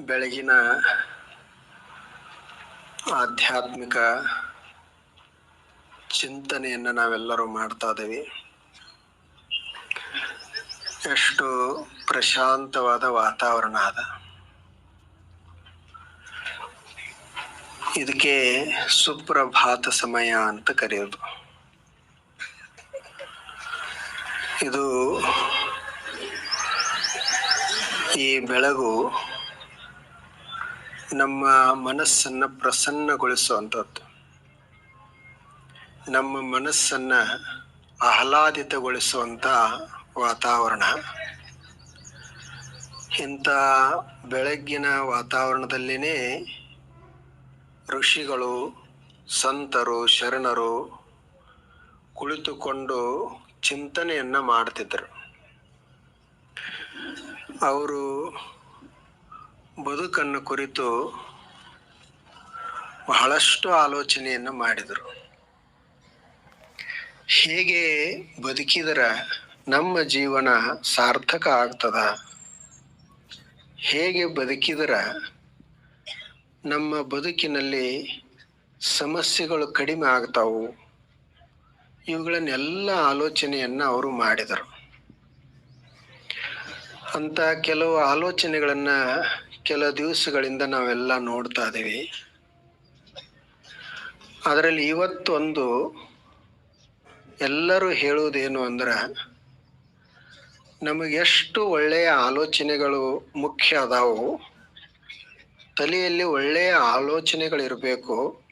ಬೆಳಗಿನ ಆಧ್ಯಾತ್ಮಿಕ ಚಿಂತನೆಯನ್ನು ನಾವೆಲ್ಲರೂ ಮಾಡ್ತಾ ಇದ್ದೀವಿ. ಎಷ್ಟು ಪ್ರಶಾಂತವಾದ ವಾತಾವರಣ ಅದ. ಇದಕ್ಕೆ ಸುಪ್ರಭಾತ ಸಮಯ ಅಂತ ಕರೆಯೋದು. ಇದು ಈ ಬೆಳಗು ನಮ್ಮ ಮನಸ್ಸನ್ನು ಪ್ರಸನ್ನಗೊಳಿಸುವಂಥದ್ದು, ನಮ್ಮ ಮನಸ್ಸನ್ನು ಆಹ್ಲಾದಿತಗೊಳಿಸುವಂಥ ವಾತಾವರಣ. ಇಂಥ ಬೆಳಗ್ಗಿನ ವಾತಾವರಣದಲ್ಲಿನೇ ಋಷಿಗಳು, ಸಂತರು, ಶರಣರು ಕುಳಿತುಕೊಂಡು ಚಿಂತನೆಯನ್ನು ಮಾಡ್ತಿದ್ದರು. ಅವರು ಬದುಕನ್ನು ಕುರಿತು ಬಹಳಷ್ಟು ಆಲೋಚನೆಯನ್ನು ಮಾಡಿದರು. ಹೇಗೆ ಬದುಕಿದರೆ ನಮ್ಮ ಜೀವನ ಸಾರ್ಥಕ ಆಗ್ತದ, ಹೇಗೆ ಬದುಕಿದರೆ ನಮ್ಮ ಬದುಕಿನಲ್ಲಿ ಸಮಸ್ಯೆಗಳು ಕಡಿಮೆ ಆಗ್ತಾವು, ಇವುಗಳನ್ನೆಲ್ಲ ಆಲೋಚನೆಯನ್ನು ಅವರು ಮಾಡಿದರು. ಅಂತ ಕೆಲವು ಆಲೋಚನೆಗಳನ್ನು ಕೆಲ ದಿವಸಗಳಿಂದ ನಾವೆಲ್ಲ ನೋಡ್ತಾ ಇದ್ದೀವಿ. ಅದರಲ್ಲಿ ಇವತ್ತೊಂದು ಎಲ್ಲರೂ ಹೇಳುವುದೇನು ಅಂದ್ರೆ, ನಮಗೆಷ್ಟು ಒಳ್ಳೆಯ ಆಲೋಚನೆಗಳು ಮುಖ್ಯ ಅದಾವು, ತಲೆಯಲ್ಲಿ ಒಳ್ಳೆಯ ಆಲೋಚನೆಗಳಿರಬೇಕು,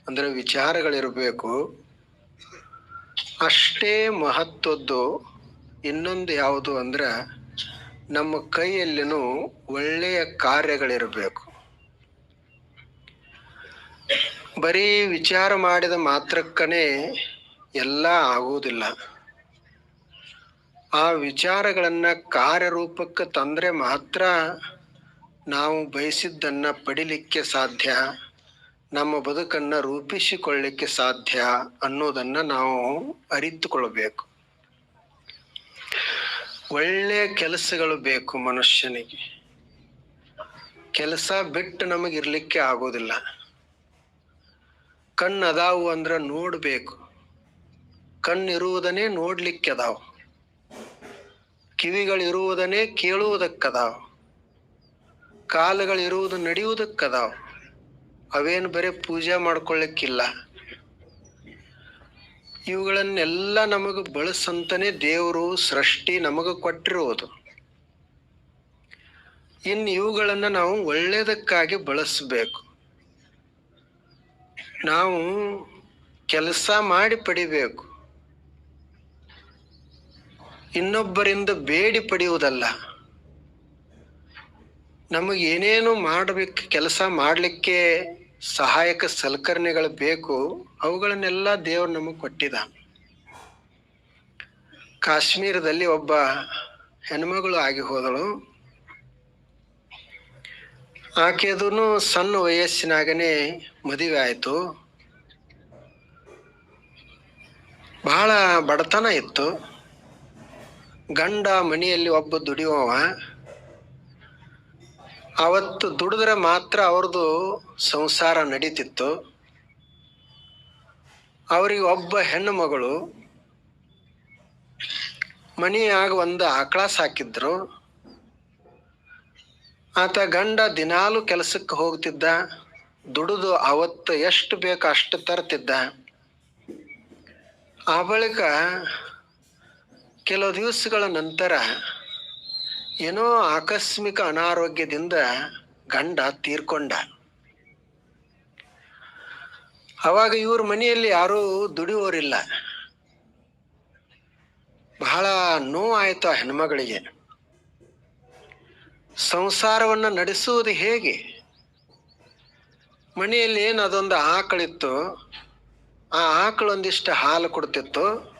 ಅಂದರೆ ವಿಚಾರಗಳಿರಬೇಕು. ಅಷ್ಟೇ ಮಹತ್ವದ್ದು ಇನ್ನೊಂದು ಯಾವುದು ಅಂದ್ರೆ, ನಮ್ಮ ಕೈಯಲ್ಲಿನೂ ಒಳ್ಳೆಯ ಕಾರ್ಯಗಳಿರಬೇಕು. ಬರೀ ವಿಚಾರ ಮಾಡಿದ ಮಾತ್ರಕ್ಕನೇ ಎಲ್ಲ ಆಗುವುದಿಲ್ಲ. ಆ ವಿಚಾರಗಳನ್ನು ಕಾರ್ಯರೂಪಕ್ಕೆ ತಂದರೆ ಮಾತ್ರ ನಾವು ಬಯಸಿದ್ದನ್ನು ಪಡಿಲಿಕ್ಕೆ ಸಾಧ್ಯ, ನಮ್ಮ ಬದುಕನ್ನು ರೂಪಿಸಿಕೊಳ್ಳಲಿಕ್ಕೆ ಸಾಧ್ಯ ಅನ್ನೋದನ್ನು ನಾವು ಅರಿತುಕೊಳ್ಬೇಕು. ಒಳ್ಳೆಯ ಕೆಲಸಗಳು ಬೇಕು ಮನುಷ್ಯನಿಗೆ. ಕೆಲಸ ಬಿಟ್ಟು ನಮಗಿರ್ಲಿಕ್ಕೆ ಆಗೋದಿಲ್ಲ. ಕಣ್ಣು ಅದಾವು ಅಂದ್ರೆ ನೋಡಬೇಕು, ಕಣ್ಣಿರುವುದನ್ನೇ ನೋಡ್ಲಿಕ್ಕೆ ಅದಾವು, ಕಿವಿಗಳಿರುವುದನ್ನೇ ಕೇಳುವುದಕ್ಕದಾವು, ಕಾಲುಗಳಿರುವುದು ನಡೆಯುವುದಕ್ಕದಾವು. ಅವೇನು ಬರೀ ಪೂಜೆ ಮಾಡ್ಕೊಳ್ಳಿಕ್ಕಿಲ್ಲ. ಇವುಗಳನ್ನೆಲ್ಲ ನಮಗೆ ಬಳಸಂತಾನೆ ದೇವರು ಸೃಷ್ಟಿ ನಮಗೆ ಕೊಟ್ಟಿರುವುದು. ಇನ್ನು ಇವುಗಳನ್ನು ನಾವು ಒಳ್ಳೆಯದಕ್ಕಾಗಿ ಬಳಸಬೇಕು. ನಾವು ಕೆಲಸ ಮಾಡಿ ಪಡಿಬೇಕು, ಇನ್ನೊಬ್ಬರಿಂದ ಬೇಡಿ ಪಡೆಯುವುದಲ್ಲ. ನಮಗೆ ಏನೇನು ಮಾಡಬೇಕು, ಕೆಲಸ ಮಾಡಲಿಕ್ಕೆ ಸಹಾಯಕ ಸಲಕರಣೆಗಳು ಬೇಕು, ಅವುಗಳನ್ನೆಲ್ಲ ದೇವರು ನಮಗೆ ಕೊಟ್ಟಿದ್ದ. ಕಾಶ್ಮೀರದಲ್ಲಿ ಒಬ್ಬ ಹೆಣ್ಮಗಳು ಆಗಿ ಹೋದಳು. ಆಕೆದೂ ಸಣ್ಣ ವಯಸ್ಸಿನಾಗನೇ ಮದುವೆ ಆಯಿತು. ಬಹಳ ಬಡತನ ಇತ್ತು. ಗಂಡ ಮನೆಯಲ್ಲಿ ಒಬ್ಬ ದುಡಿಯುವವ. ಅವತ್ತು ದುಡಿದ್ರೆ ಮಾತ್ರ ಅವ್ರದ್ದು ಸಂಸಾರ ನಡೀತಿತ್ತು. ಅವರಿಗೆ ಒಬ್ಬ ಹೆಣ್ಣು ಮಗಳು. ಮನೆಯಾಗ ಒಂದು ಆಕಳ ಸಾಕಿದ್ರು. ಆತ ಗಂಡ ದಿನಾಲು ಕೆಲಸಕ್ಕೆ ಹೋಗ್ತಿದ್ದ. ದುಡಿದು ಅವತ್ತು ಎಷ್ಟು ಬೇಕು ಅಷ್ಟು ತರ್ತಿದ್ದ. ಆ ಬಳಿಕ ಕೆಲವು ದಿವಸಗಳ ನಂತರ ಏನೋ ಆಕಸ್ಮಿಕ ಅನಾರೋಗ್ಯದಿಂದ ಗಂಡ ತೀರ್ಕೊಂಡ. ಅವಾಗ ಇವ್ರ ಮನೆಯಲ್ಲಿ ಯಾರೂ ದುಡಿಯೋರಿಲ್ಲ. ಬಹಳ ನೋವಾಯಿತು ಆ ಹೆಣ್ಮಗಳಿಗೆ. ಸಂಸಾರವನ್ನು ನಡೆಸುವುದು ಹೇಗೆ? ಮನೆಯಲ್ಲಿ ಏನು ಅದೊಂದು ಆಕಳಿತ್ತು. ಆ ಆಕಳು ಒಂದಿಷ್ಟು ಹಾಲು ಕೊಡ್ತಿತ್ತು.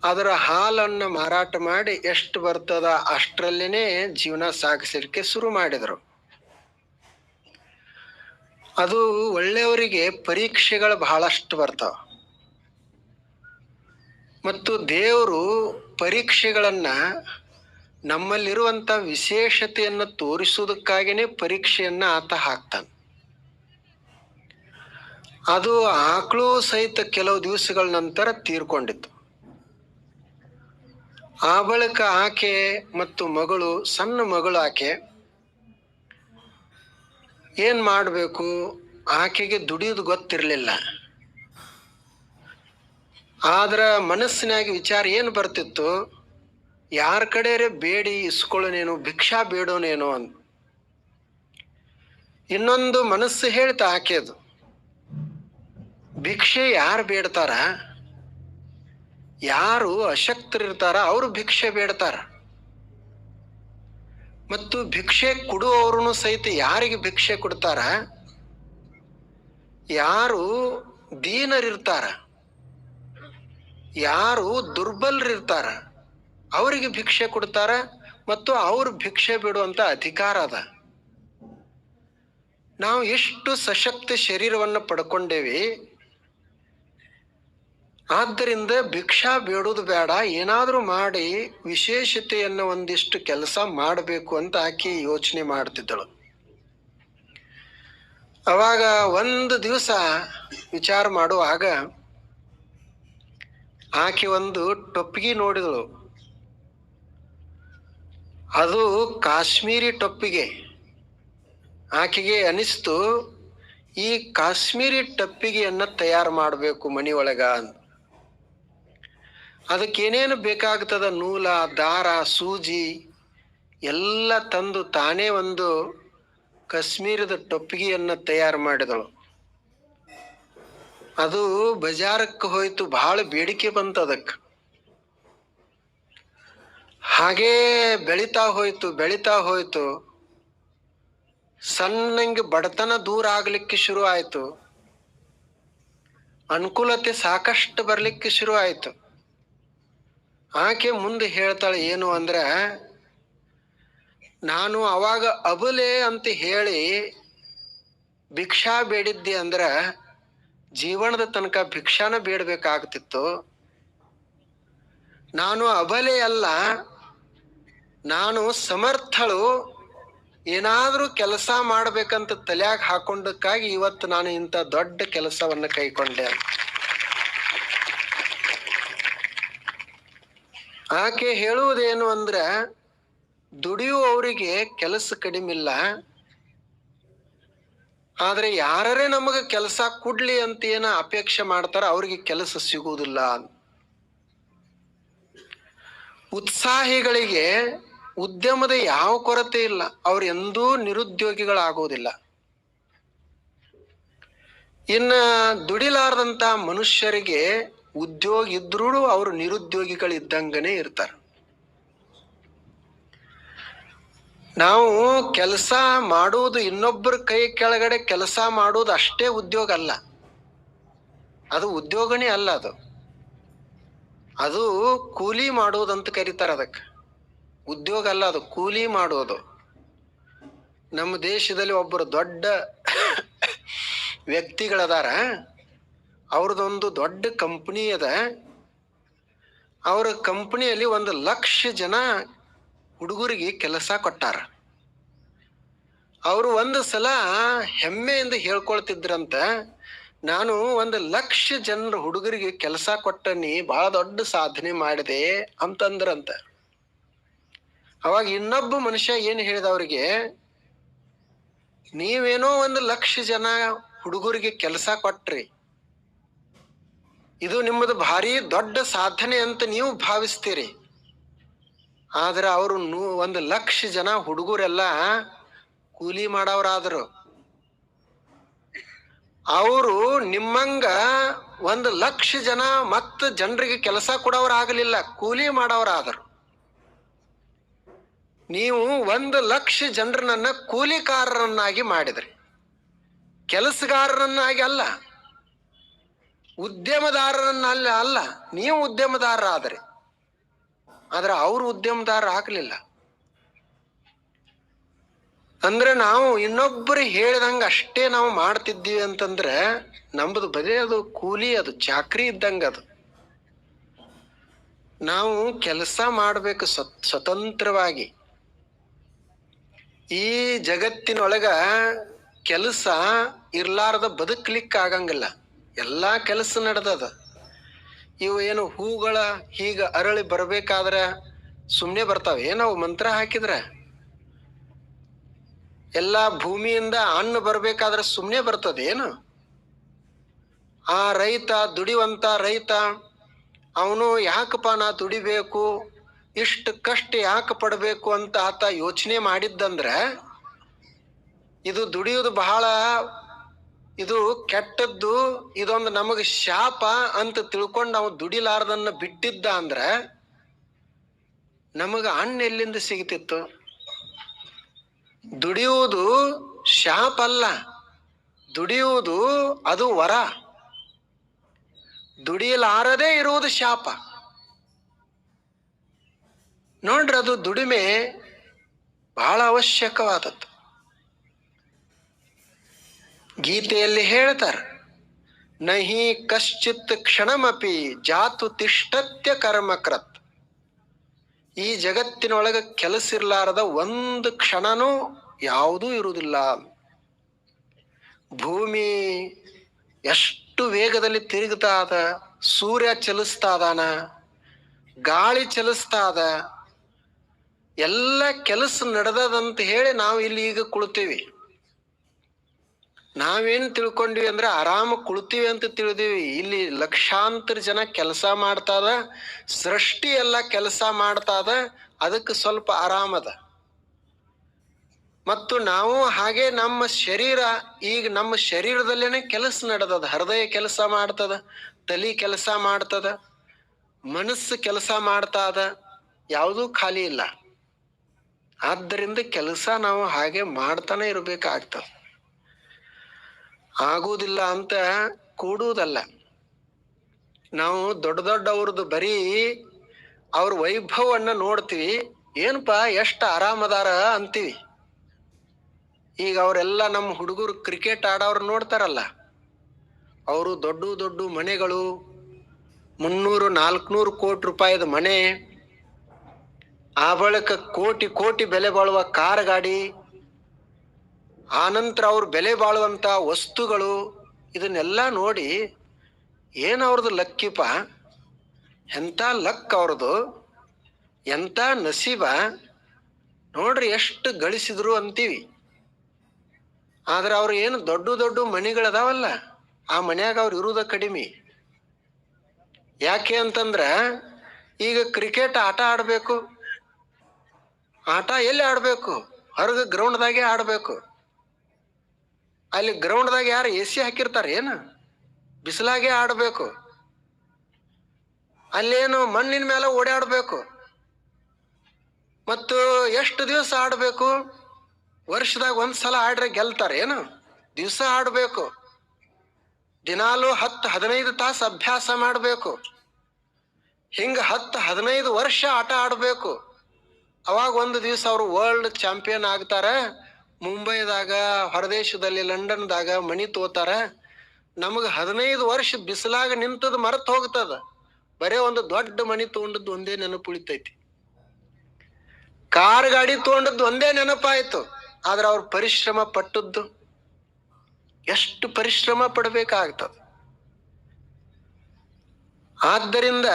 ಅದರ ಹಾಲನ್ನು ಮಾರಾಟ ಮಾಡಿ ಎಷ್ಟು ಬರ್ತದ ಅಷ್ಟರಲ್ಲೇ ಜೀವನ ಸಾಗಿಸಲಿಕ್ಕೆ ಶುರು ಮಾಡಿದರು. ಅದು ಒಳ್ಳೆಯವರಿಗೆ ಪರೀಕ್ಷೆಗಳು ಬಹಳಷ್ಟು ಬರ್ತಾವ. ಮತ್ತು ದೇವರು ಪರೀಕ್ಷೆಗಳನ್ನು ನಮ್ಮಲ್ಲಿರುವಂಥ ವಿಶೇಷತೆಯನ್ನು ತೋರಿಸುವುದಕ್ಕಾಗಿಯೇ ಪರೀಕ್ಷೆಯನ್ನ ಆತ ಹಾಕ್ತಾನೆ. ಅದು ಆಕಳು ಸಹಿತ ಕೆಲವು ದಿವಸಗಳ ನಂತರ ತೀರ್ಕೊಂಡಿತ್ತು. ಆ ಬಳಿಕ ಆಕೆ ಮತ್ತು ಮಗಳು, ಸಣ್ಣ ಮಗಳು ಆಕೆ, ಏನ್ ಮಾಡಬೇಕು, ಆಕೆಗೆ ದುಡಿಯೋದು ಗೊತ್ತಿರಲಿಲ್ಲ. ಆದ್ರ ಮನಸ್ಸಿನಾಗಿ ವಿಚಾರ ಏನು ಬರ್ತಿತ್ತು, ಯಾರ ಕಡೆಯೇ ಬೇಡಿ ಇಸ್ಕೊಳ್ಳೋನೇನು, ಭಿಕ್ಷಾ ಬೇಡೋನೇನೋ ಅಂತ. ಇನ್ನೊಂದು ಮನಸ್ಸು ಹೇಳ್ತಾ ಆಕೆದು, ಭಿಕ್ಷೆ ಯಾರು ಬೇಡ್ತಾರ, ಯಾರು ಅಶಕ್ತರಿರ್ತಾರ ಅವರು ಭಿಕ್ಷೆ ಬೇಡ್ತಾರ. ಮತ್ತು ಭಿಕ್ಷೆ ಕೊಡುವವರು ಸಹಿತ ಯಾರಿಗೆ ಭಿಕ್ಷೆ ಕೊಡ್ತಾರ, ಯಾರು ದೀನರಿರ್ತಾರ, ಯಾರು ದುರ್ಬಲರಿರ್ತಾರ ಅವರಿಗೆ ಭಿಕ್ಷೆ ಕೊಡ್ತಾರ. ಮತ್ತು ಅವ್ರು ಭಿಕ್ಷೆ ಬಿಡುವಂತ ಅಧಿಕಾರ ಅದ. ನಾವು ಎಷ್ಟು ಸಶಕ್ತ ಶರೀರವನ್ನು ಪಡ್ಕೊಂಡೇವಿ, ಆದ್ದರಿಂದ ಭಿಕ್ಷಾ ಬೇಡೋದು ಬೇಡ, ಏನಾದ್ರೂ ಮಾಡಿ ವಿಶೇಷತೆಯನ್ನು ಒಂದಿಷ್ಟು ಕೆಲಸ ಮಾಡಬೇಕು ಅಂತ ಆಕೆ ಯೋಚನೆ ಮಾಡ್ತಿದ್ದಳು. ಅವಾಗ ಒಂದು ದಿವಸ ವಿಚಾರ ಮಾಡುವಾಗ ಆಕೆ ಒಂದು ಟೊಪ್ಪಿಗೆ ನೋಡಿದಳು. ಅದು ಕಾಶ್ಮೀರಿ ಟೊಪ್ಪಿಗೆ. ಆಕೆಗೆ ಅನಿಸ್ತು, ಈ ಕಾಶ್ಮೀರಿ ಟೊಪ್ಪಿಗೆಯನ್ನ ತಯಾರು ಮಾಡಬೇಕು ಮನೆಯೊಳಗ ಅಂತ. ಅದಕ್ಕೇನೇನು ಬೇಕಾಗ್ತದ, ನೂಲ, ದಾರ, ಸೂಜಿ ಎಲ್ಲ ತಂದು ತಾನೇ ಒಂದು ಕಾಶ್ಮೀರದ ಟೊಪ್ಪಿಗೆಯನ್ನ ತಯಾರು ಮಾಡಿದಳು. ಅದು ಬಜಾರಕ್ಕೆ ಹೋಯ್ತು, ಬಹಳ ಬೇಡಿಕೆ ಬಂತು ಅದಕ್ಕೆ. ಹಾಗೇ ಬೆಳಿತಾ ಹೋಯ್ತು. ಸಣ್ಣಂಗೆ ಬಡತನ ದೂರ ಆಗ್ಲಿಕ್ಕೆ ಶುರು ಆಯ್ತು, ಅನುಕೂಲತೆ ಸಾಕಷ್ಟು ಬರ್ಲಿಕ್ಕೆ ಶುರು ಆಯ್ತು. ಆಕೆ ಮುಂದೆ ಹೇಳ್ತಾಳೆ ಏನು ಅಂದ್ರೆ, ನಾನು ಅವಾಗ ಅಬಲೆ ಅಂತ ಹೇಳಿ ಭಿಕ್ಷಾ ಬೇಡಿದ್ದೆ ಅಂದ್ರ ಜೀವನದ ತನಕ ಭಿಕ್ಷಾನ ಬೇಡಬೇಕಾಗ್ತಿತ್ತು. ನಾನು ಅಬಲೆ ಅಲ್ಲ, ನಾನು ಸಮರ್ಥಳು, ಏನಾದ್ರೂ ಕೆಲಸ ಮಾಡ್ಬೇಕಂತ ತಲೆಯಾಗ ಹಾಕೊಂಡಕ್ಕಾಗಿ ಇವತ್ತು ನಾನು ಇಂಥ ದೊಡ್ಡ ಕೆಲಸವನ್ನ ಕೈಕೊಂಡೆ. ಆಕೆ ಹೇಳುವುದೇನು ಅಂದ್ರೆ, ದುಡಿಯುವವರಿಗೆ ಕೆಲಸ ಕಡಿಮಿಲ್ಲ, ಆದ್ರೆ ಯಾರೇ ನಮಗ ಕೆಲಸ ಕೊಡ್ಲಿ ಅಂತ ಏನ ಅಪೇಕ್ಷೆ ಮಾಡ್ತಾರ ಅವ್ರಿಗೆ ಕೆಲಸ ಸಿಗುವುದಿಲ್ಲ. ಉತ್ಸಾಹಿಗಳಿಗೆ ಉದ್ಯಮದ ಯಾವ ಕೊರತೆ ಇಲ್ಲ, ಅವ್ರು ಎಂದೂ ನಿರುದ್ಯೋಗಿಗಳಾಗೋದಿಲ್ಲ. ಇನ್ನ ದುಡಿಲಾರದಂತ ಮನುಷ್ಯರಿಗೆ ಉದ್ಯೋಗ ಇದ್ರೂ ಅವರು ನಿರುದ್ಯೋಗಿಗಳಿದ್ದಂಗನೇ ಇರ್ತಾರೆ. ನಾವು ಕೆಲಸ ಮಾಡುವುದು, ಇನ್ನೊಬ್ಬರ ಕೈ ಕೆಳಗಡೆ ಕೆಲಸ ಮಾಡುವುದು ಅಷ್ಟೇ ಉದ್ಯೋಗ ಅಲ್ಲ, ಅದು ಉದ್ಯೋಗನೇ ಅಲ್ಲ. ಅದು ಕೂಲಿ ಮಾಡುವುದಂತ ಕರೀತಾರೆ. ಅದಕ್ಕೆ ಉದ್ಯೋಗ ಅಲ್ಲ, ಅದು ಕೂಲಿ ಮಾಡೋದು. ನಮ್ಮ ದೇಶದಲ್ಲಿ ಒಬ್ಬರು ದೊಡ್ಡ ವ್ಯಕ್ತಿಗಳದಾರ, ಅವ್ರದೊಂದು ದೊಡ್ಡ ಕಂಪನಿ ಅದ. ಅವ್ರ ಕಂಪನಿಯಲ್ಲಿ 1,00,000 ಜನ ಹುಡುಗರಿಗೆ ಕೆಲಸ ಕೊಟ್ಟಾರ. ಅವರು ಒಂದು ಸಲ ಹೆಮ್ಮೆಯಿಂದ ಹೇಳ್ಕೊಳ್ತಿದ್ರಂತ, ನಾನು 1,00,000 ಜನರ ಹುಡುಗರಿಗೆ ಕೆಲಸ ಕೊಟ್ಟನಿ, ಬಹಳ ದೊಡ್ಡ ಸಾಧನೆ ಮಾಡಿದೆ ಅಂತಂದ್ರಂತ. ಅವಾಗ ಇನ್ನೊಬ್ಬ ಮನುಷ್ಯ ಏನು ಹೇಳಿದ ಅವ್ರಿಗೆ, ನೀವೇನೋ 1,00,000 ಜನ ಹುಡುಗರಿಗೆ ಕೆಲಸ ಕೊಟ್ರಿ, ಇದು ನಿಮ್ಮದು ಭಾರಿ ದೊಡ್ಡ ಸಾಧನೆ ಅಂತ ನೀವು ಭಾವಿಸ್ತೀರಿ. ಆದ್ರೆ ಅವರು 1,00,000 ಜನ ಹುಡುಗರೆಲ್ಲ ಕೂಲಿ ಮಾಡವ್ರಾದ್ರು. ಅವರು ನಿಮ್ಮಂಗ 1,00,000 ಜನ ಮತ್ತ ಜನರಿಗೆ ಕೆಲಸ ಕೊಡೋರಾಗಲಿಲ್ಲ, ಕೂಲಿ ಮಾಡವ್ರಾದ್ರು. ನೀವು 1,00,000 ಜನರನ್ನ ಕೂಲಿಕಾರರನ್ನಾಗಿ ಮಾಡಿದ್ರಿ, ಕೆಲಸಗಾರರನ್ನಾಗಿ ಅಲ್ಲ, ಉದ್ಯಮದಾರರನ್ನ ಅಲ್ಲ. ನೀವು ಉದ್ಯಮದಾರರಾದ್ರಿ, ಆದ್ರೆ ಅವರು ಉದ್ಯಮದಾರ ಆಗ್ಲಿಲ್ಲ. ಅಂದ್ರೆ ನಾವು ಇನ್ನೊಬ್ಬರು ಹೇಳಿದಂಗ ಅಷ್ಟೇ ನಾವು ಮಾಡ್ತಿದ್ದೀವಿ ಅಂತಂದ್ರೆ ನಮ್ದು ಬರೀ ಅದು ಕೂಲಿ, ಅದು ಚಾಕ್ರಿ ಇದ್ದಂಗ. ಅದು ನಾವು ಕೆಲಸ ಮಾಡಬೇಕು ಸ್ವತಂತ್ರವಾಗಿ. ಈ ಜಗತ್ತಿನೊಳಗ ಕೆಲಸ ಇರ್ಲಾರ್ದ ಬದುಕ್ಲಿಕ್ಕೆ ಆಗಂಗಿಲ್ಲ. ಎಲ್ಲಾ ಕೆಲಸ ನಡೆದದ. ಇವು ಏನು ಹೂಗಳ ಹೀಗ ಅರಳಿ ಬರ್ಬೇಕಾದ್ರೆ ಸುಮ್ನೆ ಬರ್ತಾವೆ? ನಾವು ಮಂತ್ರ ಹಾಕಿದ್ರ? ಎಲ್ಲಾ ಭೂಮಿಯಿಂದ ಹಣ್ಣು ಬರ್ಬೇಕಾದ್ರೆ ಸುಮ್ನೆ ಬರ್ತದೆ ಏನು? ಆ ರೈತ, ದುಡಿವಂತ ರೈತ, ಅವನು ಯಾಕಪ್ಪ ನಾ ದುಡಿಬೇಕು, ಇಷ್ಟು ಕಷ್ಟ ಯಾಕೆ ಪಡಬೇಕು ಅಂತ ಆತ ಯೋಚನೆ ಮಾಡಿದ್ದಂದ್ರ, ಇದು ದುಡಿಯೋದು ಬಹಳ ಇದು ಕೆಟ್ಟದ್ದು, ಇದೊಂದು ನಮಗೆ ಶಾಪ ಅಂತ ತಿಳ್ಕೊಂಡು ನಾವು ದುಡಿಲಾರ್ದನ್ನ ಬಿಟ್ಟಿದ್ದ ಅಂದ್ರ ನಮಗ ಹಣ್ಣು ಎಲ್ಲಿಂದ ಸಿಗ್ತಿತ್ತು? ದುಡಿಯುವುದು ಶಾಪ ಅಲ್ಲ, ದುಡಿಯುವುದು ಅದು ವರ. ದುಡಿಯಲಾರದೇ ಇರುವುದು ಶಾಪ. ನೋಡ್ರಿ, ಅದು ದುಡಿಮೆ ಬಹಳ ಅವಶ್ಯಕವಾದದ್ದು. ಗೀತೆಯಲ್ಲಿ ಹೇಳ್ತಾರೆ, ನಹಿ ಕಶ್ಚಿತ್ ಕ್ಷಣಮಪಿ ಜಾತು ತಿಷ್ಟತ್ಯ ಕರ್ಮಕೃತ್. ಈ ಜಗತ್ತಿನೊಳಗ ಕೆಲಸ ಇರ್ಲಾರದ ಒಂದು ಕ್ಷಣನೂ ಯಾವುದೂ ಇರುವುದಿಲ್ಲ. ಭೂಮಿ ಎಷ್ಟು ವೇಗದಲ್ಲಿ ತಿರುಗ್ತಾ ಅದ, ಸೂರ್ಯ ಚಲಿಸ್ತಾ ಅದಾನ, ಗಾಳಿ ಚಲಿಸ್ತಾ ಅದ, ಎಲ್ಲ ಕೆಲಸ ನಡೆದದಂತ ಹೇಳಿ ನಾವು ಇಲ್ಲಿ ಈಗ ಕುಳ್ತೀವಿ. ನಾವೇನ್ ತಿಳ್ಕೊಂಡ್ವಿ ಅಂದ್ರೆ ಆರಾಮ ಕುಳ್ತೀವಿ ಅಂತ ತಿಳಿದೀವಿ. ಇಲ್ಲಿ ಲಕ್ಷಾಂತರ ಜನ ಕೆಲಸ ಮಾಡ್ತಾದ, ಸೃಷ್ಟಿ ಎಲ್ಲ ಕೆಲಸ ಮಾಡ್ತಾದ, ಅದಕ್ಕೆ ಸ್ವಲ್ಪ ಆರಾಮದ. ಮತ್ತು ನಾವು ಹಾಗೆ ನಮ್ಮ ಶರೀರ, ಈಗ ನಮ್ಮ ಶರೀರದಲ್ಲೇನೆ ಕೆಲಸ ನಡೆದದ. ಹೃದಯ ಕೆಲಸ ಮಾಡ್ತದ, ತಲೆ ಕೆಲಸ ಮಾಡ್ತದ, ಮನಸ್ಸು ಕೆಲಸ ಮಾಡ್ತಾದ, ಯಾವುದೂ ಖಾಲಿ ಇಲ್ಲ. ಆದ್ದರಿಂದ ಕೆಲಸ ನಾವು ಹಾಗೆ ಮಾಡ್ತಾನೆ ಇರ್ಬೇಕಾಗ್ತದ. ಆಗುವುದಿಲ್ಲ ಅಂತ ಕೂಡುವುದಲ್ಲ. ನಾವು ದೊಡ್ಡ ದೊಡ್ಡವ್ರದ್ದು ಬರೀ ಅವ್ರ ವೈಭವನ್ನ ನೋಡ್ತೀವಿ, ಏನಪ್ಪಾ ಎಷ್ಟು ಆರಾಮದಾರ ಅಂತೀವಿ. ಈಗ ಅವರೆಲ್ಲ ನಮ್ಮ ಹುಡುಗರು ಕ್ರಿಕೆಟ್ ಆಡೋರು ನೋಡ್ತಾರಲ್ಲ, ಅವರು ದೊಡ್ಡ ದೊಡ್ಡ ಮನೆಗಳು, 300-400 ಕೋಟಿ ರೂಪಾಯಿದ ಮನೆ, ಆ ಬಳಿಕ ಕೋಟಿ ಕೋಟಿ ಬೆಲೆ ಬಾಳುವ ಕಾರ್ ಗಾಡಿ, ಆನಂತರ ಅವ್ರು ಬೆಲೆ ಬಾಳುವಂತ ವಸ್ತುಗಳು, ಇದನ್ನೆಲ್ಲ ನೋಡಿ ಏನ್ ಅವ್ರದ್ದು ಲಕ್ಕಿಪ, ಎಂತ ಲಕ್ ಅವ್ರದ್ದು, ಎಂತ ನಸೀಬ ನೋಡ್ರಿ, ಎಷ್ಟು ಗಳಿಸಿದ್ರು ಅಂತೀವಿ. ಆದ್ರೆ ಅವ್ರು ಏನು ದೊಡ್ಡ ದೊಡ್ಡ ಮನೆಗಳದಾವಲ್ಲ, ಆ ಮನ್ಯಾಗ ಅವ್ರು ಇರುವುದ ಕಡಿಮೆ. ಯಾಕೆ ಅಂತಂದ್ರ, ಈಗ ಕ್ರಿಕೆಟ್ ಆಟ ಆಡ್ಬೇಕು, ಆಟ ಎಲ್ಲಿ ಆಡ್ಬೇಕು? ಹೊರಗೆ ಗ್ರೌಂಡ್ದಾಗೆ ಆಡ್ಬೇಕು. ಅಲ್ಲಿ ಗ್ರೌಂಡ್ದಾಗ ಯಾರು AC ಹಾಕಿರ್ತಾರೆ ಏನು? ಬಿಸಿಲಾಗೆ ಆಡ್ಬೇಕು. ಅಲ್ಲೇನು ಮಣ್ಣಿನ ಮೇಲೆ ಓಡಾಡ್ಬೇಕು. ಮತ್ತು ಎಷ್ಟು ದಿವಸ ಆಡ್ಬೇಕು? ವರ್ಷದಾಗ ಒಂದ್ಸಲ ಆಡ್ರೆ ಗೆಲ್ತಾರೆ ಏನು? ದಿವಸ ಆಡ್ಬೇಕು. ದಿನಾಲು 10-15 ತಾಸು ಅಭ್ಯಾಸ ಮಾಡ್ಬೇಕು. ಹಿಂಗ 10-15 ವರ್ಷ ಆಟ ಆಡ್ಬೇಕು. ಅವಾಗ ಒಂದು ದಿವಸ ಅವರು ವರ್ಲ್ಡ್ ಚಾಂಪಿಯನ್ ಆಗ್ತಾರೆ. ಮುಂಬೈದಾಗ, ಹೊರದೇಶದಲ್ಲಿ ಲಂಡನ್ದಾಗ ಮನಿ ತೋತಾರ. ನಮಗ್ 15 ವರ್ಷ ಬಿಸಿಲಾಗ ನಿಂತದ್ ಮರೆತು ಹೋಗ್ತದ. ಬರೇ ಒಂದು ದೊಡ್ಡ ಮನಿ ತಗೊಂಡದ್ದು ಒಂದೇ ನೆನಪು ಉಳಿತೈತಿ, ಕಾರ್ ಗಾಡಿ ತಗೊಂಡದ್ದು ಒಂದೇ ನೆನಪಾಯ್ತು. ಆದ್ರೆ ಅವ್ರ ಪರಿಶ್ರಮ ಪಟ್ಟದ್ದು ಎಷ್ಟು ಪರಿಶ್ರಮ ಪಡ್ಬೇಕಾಗ್ತದ. ಆದ್ದರಿಂದ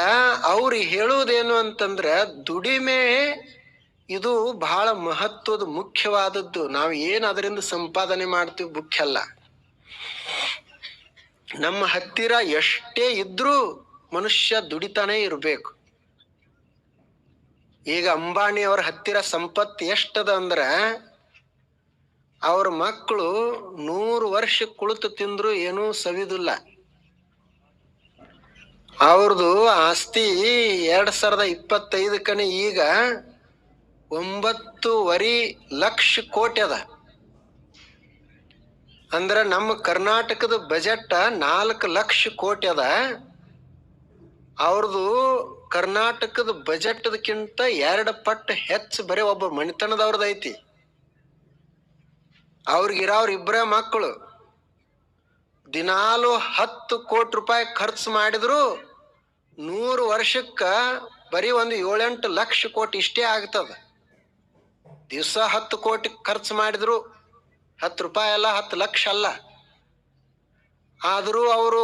ಅವ್ರು ಹೇಳುವುದೇನು ಅಂತಂದ್ರ, ದುಡಿಮೆ ಇದು ಬಹಳ ಮಹತ್ವದ ಮುಖ್ಯವಾದದ್ದು. ನಾವು ಏನ್ ಅದರಿಂದ ಸಂಪಾದನೆ ಮಾಡ್ತೀವಿ ಮುಖ್ಯ ಅಲ್ಲ. ನಮ್ಮ ಹತ್ತಿರ ಎಷ್ಟೇ ಇದ್ರೂ ಮನುಷ್ಯ ದುಡಿತಾನೆ ಇರ್ಬೇಕು. ಈಗ ಅಂಬಾನಿ ಅವ್ರ ಹತ್ತಿರ ಸಂಪತ್ತು ಎಷ್ಟದ ಅಂದ್ರ, ಅವ್ರ ಮಕ್ಕಳು 100 ವರ್ಷ ಕುಳಿತು ತಿಂದ್ರು ಏನೂ ಸವಿದಿಲ್ಲ. ಅವ್ರದ್ದು ಆಸ್ತಿ 2025 ಈಗ 9.5 ಲಕ್ಷ ಕೋಟಿ ಅದ. ಅಂದ್ರ ನಮ್ಮ ಕರ್ನಾಟಕದ ಬಜೆಟ್ 4 ಲಕ್ಷ ಕೋಟಿ ಅದ. ಅವ್ರದ್ದು ಕರ್ನಾಟಕದ ಬಜೆಟ್ದಕ್ಕಿಂತ 2 ಪಟ್ಟು ಹೆಚ್ಚು ಬರೀ ಒಬ್ಬ ಮಣಿತನದವ್ರದ್ದು ಐತಿ. ಅವ್ರಿಗಿರೋರು 2 ಮಕ್ಕಳು. ದಿನಾಲು 10 ಕೋಟಿ ರೂಪಾಯಿ ಖರ್ಚು ಮಾಡಿದ್ರು 100 ವರ್ಷಕ್ಕ ಬರೀ ಒಂದು 7-8 ಲಕ್ಷ ಕೋಟಿ ಇಷ್ಟೇ ಆಗ್ತದ. ದಿವಸ 10 ಕೋಟಿ ಖರ್ಚು ಮಾಡಿದ್ರು 10 ರೂಪಾಯಿ ಅಲ್ಲ, 10 ಲಕ್ಷ ಅಲ್ಲ. ಆದರೂ ಅವರು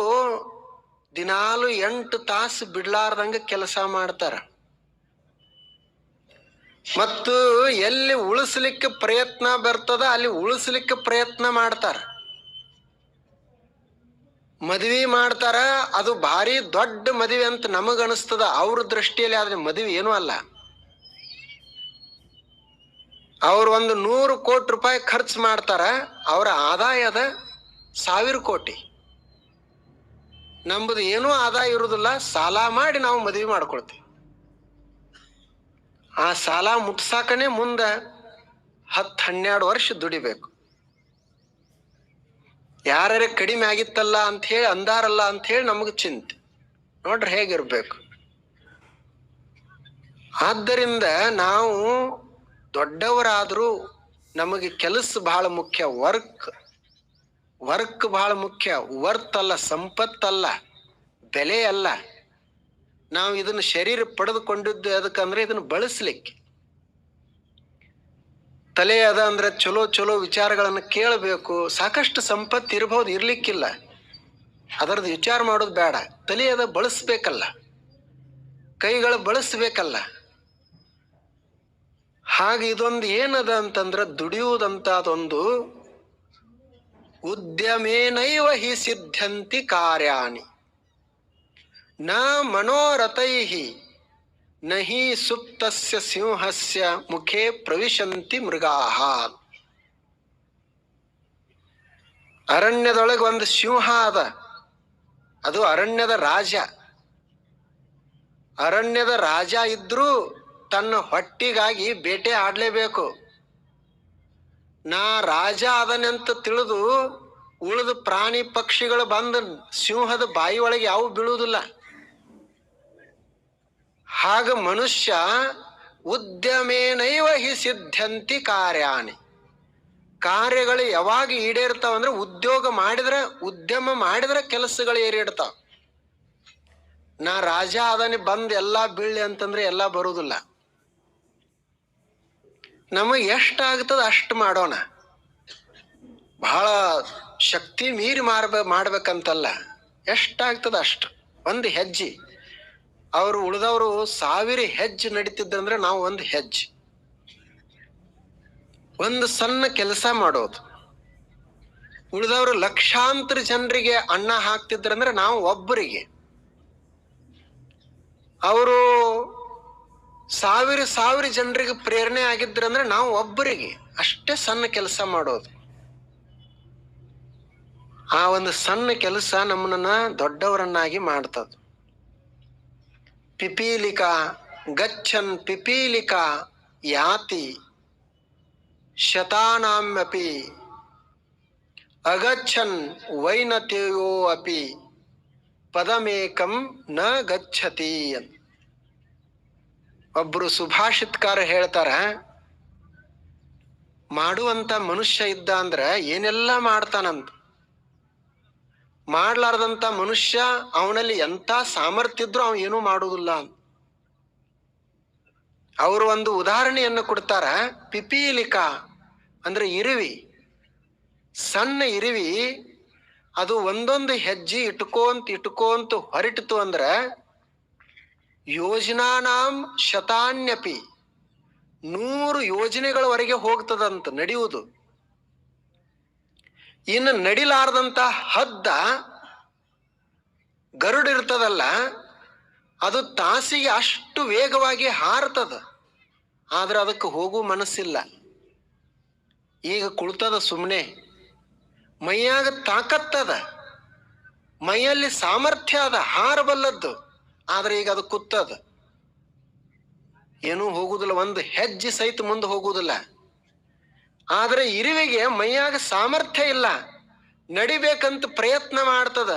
ದಿನಾಲು 8 ತಾಸು ಬಿಡ್ಲಾರ್ದಂಗ ಕೆಲಸ ಮಾಡ್ತಾರ. ಮತ್ತು ಎಲ್ಲಿ ಉಳಿಸ್ಲಿಕ್ಕೆ ಪ್ರಯತ್ನ ಬರ್ತದ ಅಲ್ಲಿ ಉಳಿಸ್ಲಿಕ್ಕೆ ಪ್ರಯತ್ನ ಮಾಡ್ತಾರ. ಮದ್ವಿ ಮಾಡ್ತಾರ, ಅದು ಭಾರಿ ದೊಡ್ಡ ಮದುವೆ ಅಂತ ನಮಗನಿಸ್ತದ ಅವ್ರ ದೃಷ್ಟಿಯಲ್ಲಿ. ಆದ್ರೆ ಮದುವೆ ಏನೂ ಅಲ್ಲ. ಅವ್ರು ಒಂದು 100 ಕೋಟಿ ರೂಪಾಯಿ ಖರ್ಚು ಮಾಡ್ತಾರ, ಅವರ ಆದಾಯದ 1000 ಕೋಟಿ. ನಮ್ಮದು ಏನೂ ಆದಾಯ ಇರುವುದಿಲ್ಲ, ಸಾಲ ಮಾಡಿ ನಾವು ಮದುವೆ ಮಾಡ್ಕೊಳ್ತೀವಿ. ಆ ಸಾಲ ಮುಟ್ಸಾಕನೆ ಮುಂದೆ 10-12 ವರ್ಷ ದುಡಿಬೇಕು. ಯಾರೇ ಕಡಿಮೆ ಆಗಿತ್ತಲ್ಲ ಅಂತ ಹೇಳಿ ಅಂದಾರಲ್ಲ ಅಂತ ಹೇಳಿ ನಮಗೆ ಚಿಂತೆ. ನೋಡ್ರಿ ಹೇಗಿರ್ಬೇಕು. ಆದ್ದರಿಂದ ನಾವು ದೊಡ್ಡವರಾದರೂ ನಮಗೆ ಕೆಲಸ ಬಹಳ ಮುಖ್ಯ. ವರ್ಕ್ ಬಹಳ ಮುಖ್ಯ. ವರ್ತ್ ಅಲ್ಲ, ಸಂಪತ್ತಲ್ಲ, ಬೆಲೆ ಅಲ್ಲ. ನಾವು ಇದನ್ನು ಶರೀರ ಪಡೆದುಕೊಂಡಿದ್ದು ಅದಕ್ಕಂದ್ರೆ ಇದನ್ನು ಬಳಸಲಿಕ್ಕೆ. ತಲೆ ಅದ ಅಂದ್ರೆ ಚಲೋ ಚಲೋ ವಿಚಾರಗಳನ್ನು ಕೇಳಬೇಕು. ಸಾಕಷ್ಟು ಸಂಪತ್ತು ಇರಬಹುದು, ಇರ್ಲಿಕ್ಕಿಲ್ಲ, ಅದರದ್ದು ವಿಚಾರ ಮಾಡೋದು ಬೇಡ. ತಲೆ ಅದ ಬಳಸ್ಬೇಕಲ್ಲ, ಕೈಗಳು ಬಳಸ್ಬೇಕಲ್ಲ. ಹಾಗೆ ಇದೊಂದು ಏನದ ಅಂತಂದ್ರೆ ದುಡಿಯುವುದಂತದೊಂದು ಉದ್ಯಮೇನೈವ ಹಿ ಸಿದ್ಧಂತಿ ಕಾರ್ಯಾಣಿ ನ ಮನೋರಥೈಹಿ ನಹಿ ಸುಪ್ತಸ್ಯ ಸಿಂಹಸ್ಯ ಮುಖೇ ಪ್ರವಿಶಂತಿ ಮೃಗಾಹ. ಅರಣ್ಯದೊಳಗೆ ಒಂದು ಸಿಂಹ ಅದ, ಅದು ಅರಣ್ಯದ ರಾಜ. ಅರಣ್ಯದ ರಾಜ ಇದ್ರೂ ತನ್ನ ಹೊಟ್ಟಿಗಾಗಿ ಬೇಟೆ ಆಡ್ಲೇಬೇಕು. ನಾ ರಾಜ ಅದನೆಂತ ತಿಳಿದು ಉಳಿದ ಪ್ರಾಣಿ ಪಕ್ಷಿಗಳು ಬಂದು ಸಿಂಹದ ಬಾಯಿ ಒಳಗೆ ಯಾವ ಬೀಳುವುದಿಲ್ಲ. ಹಾಗ ಮನುಷ್ಯ ಉದ್ಯಮೇನೈವ ಹಿ ಸಿದ್ಧಂತಿ ಕಾರ್ಯಾಣಿ. ಕಾರ್ಯಗಳು ಯಾವಾಗ ಈಡೇರ್ತಾವಂದ್ರೆ ಉದ್ಯಮ ಮಾಡಿದ್ರೆ ಕೆಲಸಗಳು ಏರಿಡ್ತಾವ. ನಾ ರಾಜ ಅದನ್ನೇ ಬಂದು ಎಲ್ಲಾ ಬೀಳ್ಳಿ ಅಂತಂದ್ರೆ ಎಲ್ಲ ಬರುವುದಿಲ್ಲ. ನಮಗೆ ಎಷ್ಟಾಗ್ತದ ಅಷ್ಟು ಮಾಡೋಣ. ಬಹಳ ಶಕ್ತಿ ಮೀರಿ ಮಾಡ್ಬೇಕಂತಲ್ಲ, ಎಷ್ಟಾಗ್ತದ ಅಷ್ಟು. ಒಂದು ಹೆಜ್ಜೆ. ಅವರು ಉಳಿದವರು 1000 ಹೆಜ್ಜೆ ನಡೀತಿದ್ದಂದ್ರೆ ನಾವು ಒಂದು ಹೆಜ್ಜೆ, ಒಂದು ಸಣ್ಣ ಕೆಲಸ ಮಾಡೋದು. ಉಳಿದವರು ಲಕ್ಷಾಂತರ ಜನರಿಗೆ ಅನ್ನ ಹಾಕ್ತಿದ್ರಂದ್ರೆ ನಾವು ಒಬ್ಬರಿಗೆ. ಅವರು 1000 ಜನರಿಗೆ ಪ್ರೇರಣೆ ಆಗಿದ್ರಂದ್ರೆ ನಾವು ಒಬ್ಬರಿಗೆ. ಅಷ್ಟೇ ಸಣ್ಣ ಕೆಲಸ ಮಾಡೋದು. ಆ ಒಂದು ಸಣ್ಣ ಕೆಲಸ ನಮ್ಮನ್ನ ದೊಡ್ಡವರನ್ನಾಗಿ ಮಾಡ್ತದ. ಪಿಪೀಲಿಕಾ ಗಚ್ಚನ್ ಪಿಪೀಲಿಕಾ ಯಾತಿ ಶತಾನಾಮ್ಯಪಿ ಅಗಚ್ಚನ್ ವೈನತೆಯೋ ಅಪಿ ಪದಮೇಕಂ ನ ಗಚ್ಚತಿ ಅಂತ. ಒಬ್ರು ಸುಭಾಷಿತ್ಕಾರ ಹೇಳ್ತಾರ, ಮಾಡುವಂತ ಮನುಷ್ಯ ಇದ್ದ ಅಂದ್ರ ಏನೆಲ್ಲ ಮಾಡ್ತಾನಂತ. ಮಾಡ್ಲಾರ್ದಂತ ಮನುಷ್ಯ ಅವನಲ್ಲಿ ಎಂತ ಸಾಮರ್ಥ್ಯ ಇದ್ರು ಅವ ಏನೂ ಮಾಡುವುದಿಲ್ಲ. ಅವರು ಒಂದು ಉದಾಹರಣೆಯನ್ನು ಕೊಡ್ತಾರ. ಪಿಪೀಲಿಕಾ ಅಂದ್ರೆ ಇರುವಿ, ಸಣ್ಣ ಇರುವಿ. ಅದು ಒಂದೊಂದು ಹೆಜ್ಜೆ ಇಟ್ಕೋಂತ ಹೊರಟಿತು ಅಂದ್ರ ಯೋಜನಾನಾಂ ಶತಾನ್ಯಪಿ 100 ಯೋಜನೆಗಳವರೆಗೆ ಹೋಗ್ತದಂತ ನಡೆಯುವುದು. ಇನ್ನು ನಡಿಲಾರ್ದಂತ ಹದ್ದ ಗರುಡಿರ್ತದಲ್ಲ, ಅದು ತಾಸಿಗೆ ಅಷ್ಟು ವೇಗವಾಗಿ ಹಾರ್ತದ. ಆದ್ರೆ ಅದಕ್ಕೆ ಹೋಗು ಮನಸ್ಸಿಲ್ಲ. ಈಗ ಕುಳಿತದ ಸುಮ್ಮನೆ. ಮೈಯಾಗ ತಾಕತ್ತದ, ಮೈಯಲ್ಲಿ ಸಾಮರ್ಥ್ಯ ಅದ, ಹಾರಬಲ್ಲದ್ದು. ಆದ್ರೆ ಈಗ ಅದು ಕೂತದ, ಏನೂ ಹೋಗುದಿಲ್ಲ, ಒಂದು ಹೆಜ್ಜೆ ಸಹಿತ ಮುಂದೆ ಹೋಗುವುದಿಲ್ಲ. ಆದ್ರೆ ಇರುವಿಗೆ ಮೈಯಾಗ ಸಾಮರ್ಥ್ಯ ಇಲ್ಲ, ನಡಿಬೇಕಂತ ಪ್ರಯತ್ನ ಮಾಡ್ತದ.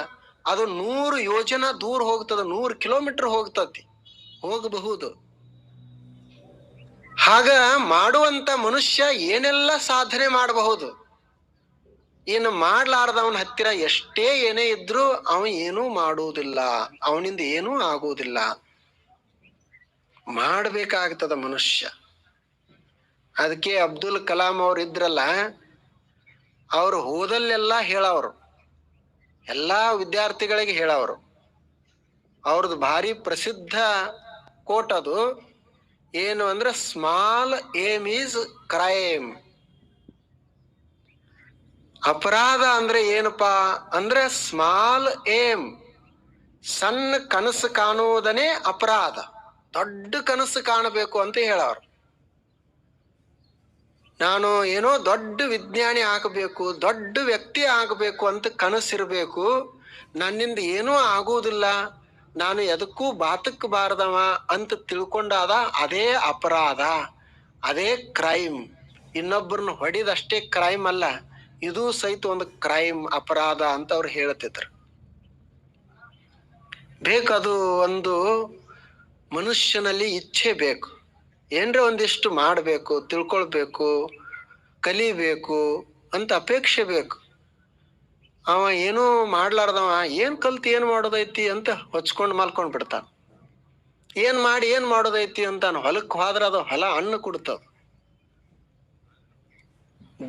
ಅದು 100 ಯೋಜನಾ ದೂರ ಹೋಗ್ತದ, 100 ಕಿಲೋಮೀಟರ್ ಹೋಗ್ತತಿ, ಹೋಗಬಹುದು. ಹಾಗ ಮಾಡುವಂತ ಮನುಷ್ಯ ಏನೆಲ್ಲ ಸಾಧನೆ ಮಾಡಬಹುದು. ಇನ್ನು ಮಾಡ್ಲಾರ್ದವನ ಹತ್ತಿರ ಎಷ್ಟೇ ಏನೇ ಇದ್ರೂ ಅವ ಏನೂ ಮಾಡುವುದಿಲ್ಲ, ಅವನಿಂದ ಏನೂ ಆಗುವುದಿಲ್ಲ. ಮಾಡಬೇಕಾಗ್ತದ ಮನುಷ್ಯ. ಅದಕ್ಕೆ ಅಬ್ದುಲ್ ಕಲಾಂ ಅವ್ರು ಇದ್ರಲ್ಲ, ಅವರು ಹೋದಲ್ಲೆಲ್ಲ ಹೇಳವರು, ಎಲ್ಲ ವಿದ್ಯಾರ್ಥಿಗಳಿಗೆ ಹೇಳವರು. ಅವ್ರದ್ದು ಭಾರಿ ಪ್ರಸಿದ್ಧ ಕೋಟ್ ಅದು ಏನು ಅಂದ್ರೆ, ಸ್ಮಾಲ್ ಏಮ್ ಈಸ್ ಕ್ರೈಮ್. ಅಪರಾಧ ಅಂದ್ರೆ ಏನಪ್ಪಾ ಅಂದ್ರೆ ಸ್ಮಾಲ್ ಏಮ್, ಸಣ್ಣ ಕನಸು ಕಾಣುವುದನೇ ಅಪರಾಧ. ದೊಡ್ಡ ಕನಸು ಕಾಣಬೇಕು ಅಂತ ಹೇಳವ್ರು. ನಾನು ಏನೋ ದೊಡ್ಡ ವಿಜ್ಞಾನಿ ಆಗಬೇಕು, ದೊಡ್ಡ ವ್ಯಕ್ತಿ ಆಗಬೇಕು ಅಂತ ಕನಸಿರ್ಬೇಕು. ನನ್ನಿಂದ ಏನೂ ಆಗುವುದಿಲ್ಲ, ನಾನು ಎದಕ್ಕೂ ಬಾತಕ್ಕಬಾರದವ ಅಂತ ತಿಳ್ಕೊಂಡಾದ ಅದೇ ಅಪರಾಧ, ಅದೇ ಕ್ರೈಮ್. ಇನ್ನೊಬ್ಬರನ್ನ ಹೊಡಿದಷ್ಟೇ ಕ್ರೈಮ್ ಅಲ್ಲ, ಇದು ಸಹಿತ ಒಂದು ಕ್ರೈಮ್, ಅಪರಾಧ ಅಂತ ಅವ್ರು ಹೇಳ್ತಿದ್ರು. ಬೇಕದು ಒಂದು ಮನುಷ್ಯನಲ್ಲಿ ಇಚ್ಛೆ ಬೇಕು, ಏನ್ರ ಒಂದಿಷ್ಟು ಮಾಡಬೇಕು, ತಿಳ್ಕೊಳ್ಬೇಕು, ಕಲಿಬೇಕು ಅಂತ ಅಪೇಕ್ಷೆ ಬೇಕು. ಅವ ಏನೂ ಮಾಡ್ಲಾರ್ದವ ಏನ್ ಕಲ್ತು ಏನ್ ಮಾಡೋದೈತಿ ಅಂತ ಹೊಚ್ಕೊಂಡು ಮಲ್ಕೊಂಡ್ ಬಿಡ್ತಾನ. ಏನ್ ಮಾಡಿ ಏನ್ ಮಾಡೋದೈತಿ ಅಂತ ಹೊಲಕ್ಕೆ ಹೋದ್ರ ಅದು ಹೊಲ ಹಣ್ಣು ಕೊಡ್ತದ.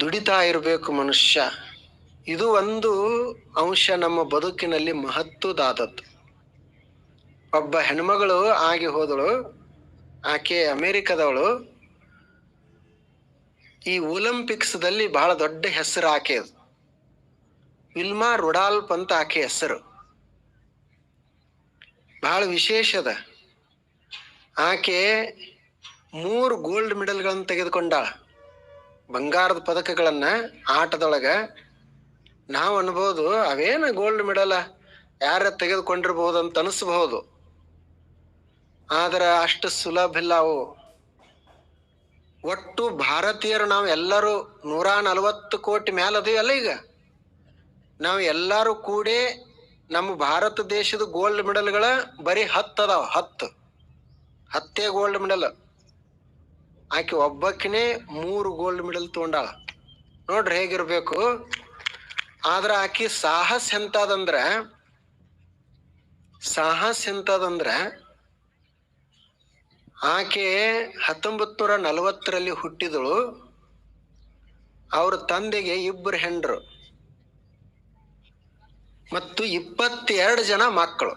ದುಡಿತಾ ಇರಬೇಕು ಮನುಷ್ಯ. ಇದು ಒಂದು ಅಂಶ ನಮ್ಮ ಬದುಕಿನಲ್ಲಿ ಮಹತ್ವದಾದದ್ದು. ಒಬ್ಬ ಹೆಣ್ಮಗಳು ಆಗಿ ಹೋದಳು, ಆಕೆ ಅಮೇರಿಕದವಳು. ಈ ಒಲಿಂಪಿಕ್ಸ್ದಲ್ಲಿ ಬಹಳ ದೊಡ್ಡ ಹೆಸರು ಆಕೆ. ವಿಲ್ಮಾ ರುಡಾಲ್ಫ್ ಅಂತ ಆಕೆ ಹೆಸರು, ಬಹಳ ವಿಶೇಷದ. ಆಕೆ 3 ಗೋಲ್ಡ್ ಮೆಡಲ್ಗಳನ್ನು ತೆಗೆದುಕೊಂಡಾಳ, ಬಂಗಾರದ ಪದಕಗಳನ್ನ ಆಟದೊಳಗ. ನಾವು ಅನ್ಬೋದು ಅವೇನು ಗೋಲ್ಡ್ ಮೆಡಲ್ ಯಾರ ತೆಗೆದುಕೊಂಡಿರ್ಬಹುದು ಅಂತ ಅನಿಸ್ಬಹುದು, ಆದ್ರೆ ಅಷ್ಟು ಸುಲಭ ಇಲ್ಲ ಅವು. ಒಟ್ಟು ಭಾರತೀಯರು ನಾವು ಎಲ್ಲರೂ 140 ಕೋಟಿ ಮ್ಯಾಲ ಅದೇವಲ್ಲ. ಈಗ ನಾವು ಎಲ್ಲರೂ ಕೂಡಿ ನಮ್ಮ ಭಾರತ ದೇಶದ ಗೋಲ್ಡ್ ಮೆಡಲ್ಗಳ ಬರೀ 10 ಅದಾವ. 10 ಗೋಲ್ಡ್ ಮೆಡಲ್. ಆಕೆ ಒಬ್ಬಕ್ಕಿನೇ 3 ಗೋಲ್ಡ್ ಮೆಡಲ್ ತಗೊಂಡಾಳ. ನೋಡ್ರಿ ಹೇಗಿರ್ಬೇಕು. ಆದ್ರೆ ಆಕೆ ಸಾಹಸ ಎಂತದಂದ್ರ ಆಕೆ 1940ರಲ್ಲಿ ಹುಟ್ಟಿದಳು. ಅವ್ರ ತಂದೆಗೆ 2 ಹೆಂಡ್ರು ಮತ್ತು 22 ಜನ ಮಕ್ಕಳು.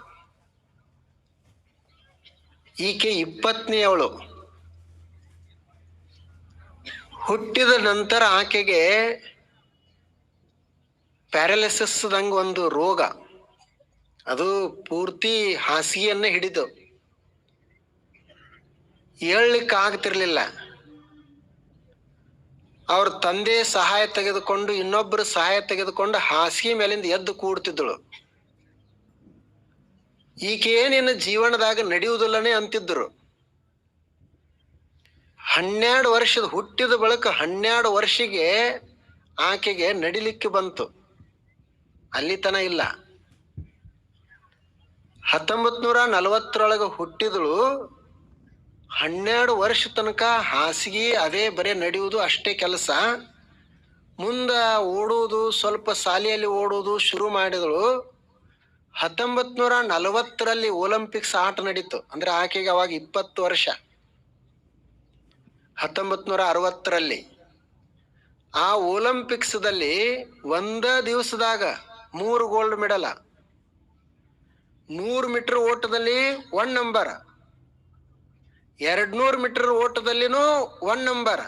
ಈಕೆ 20ನೇಯವಳು. ಹುಟ್ಟಿದ ನಂತರ ಆಕೆಗೆ ಪ್ಯಾರಾಲಿಸಿಸ್ ದಂಗ ಒಂದು ರೋಗ, ಅದು ಪೂರ್ತಿ ಹಾಸಿಗೆಯನ್ನೇ ಹಿಡಿದು ಏಳ್ಲಿಕ್ಕೆ ಆಗ್ತಿರ್ಲಿಲ್ಲ. ಅವ್ರ ತಂದೆ ಸಹಾಯ ತೆಗೆದುಕೊಂಡು, ಇನ್ನೊಬ್ಬರು ಸಹಾಯ ತೆಗೆದುಕೊಂಡು ಹಾಸಿಗೆ ಮೇಲಿಂದ ಎದ್ದು ಕೂಡ್ತಿದ್ದಳು. ಈಕೆ ಏನೇನು ಜೀವನದಾಗ ನಡೆಯುವುದಿಲ್ಲನೇ ಅಂತಿದ್ರು. 12 ವರ್ಷದ ಹುಟ್ಟಿದ ಬಳಿಕ 12 ವರ್ಷಕ್ಕೆ ಆಕೆಗೆ ನಡಿಲಿಕ್ಕೆ ಬಂತು. ಅಲ್ಲಿ ತನ ಇಲ್ಲ. 1940ರೊಳಗೆ ಹುಟ್ಟಿದಳು. 12 ವರ್ಷ ತನಕ ಹಾಸಿಗೆ, ಅದೇ ಬರೇ ನಡೆಯುವುದು ಅಷ್ಟೇ ಕೆಲಸ. ಮುಂದ ಓಡುವುದು, ಸ್ವಲ್ಪ ಶಾಲೆಯಲ್ಲಿ ಓಡುವುದು ಶುರು ಮಾಡಿದಳು. 1940ರಲ್ಲಿ ಒಲಿಂಪಿಕ್ಸ್ ಆಟ ನಡೀತು. ಅಂದ್ರೆ ಆಕೆಗೆ ಅವಾಗ 20 ವರ್ಷ. 1960ರಲ್ಲಿ ಆ ಒಲಿಂಪಿಕ್ಸ್ದಲ್ಲಿ ಒಂದ ದಿವಸದಾಗ 3 ಗೋಲ್ಡ್ ಮೆಡಲ್. 100 ಮೀಟರ್ ಓಟದಲ್ಲಿ 1 ನಂಬರ್, 200 ಮೀಟರ್ ಓಟದಲ್ಲಿನೂ 1 ನಂಬರ್,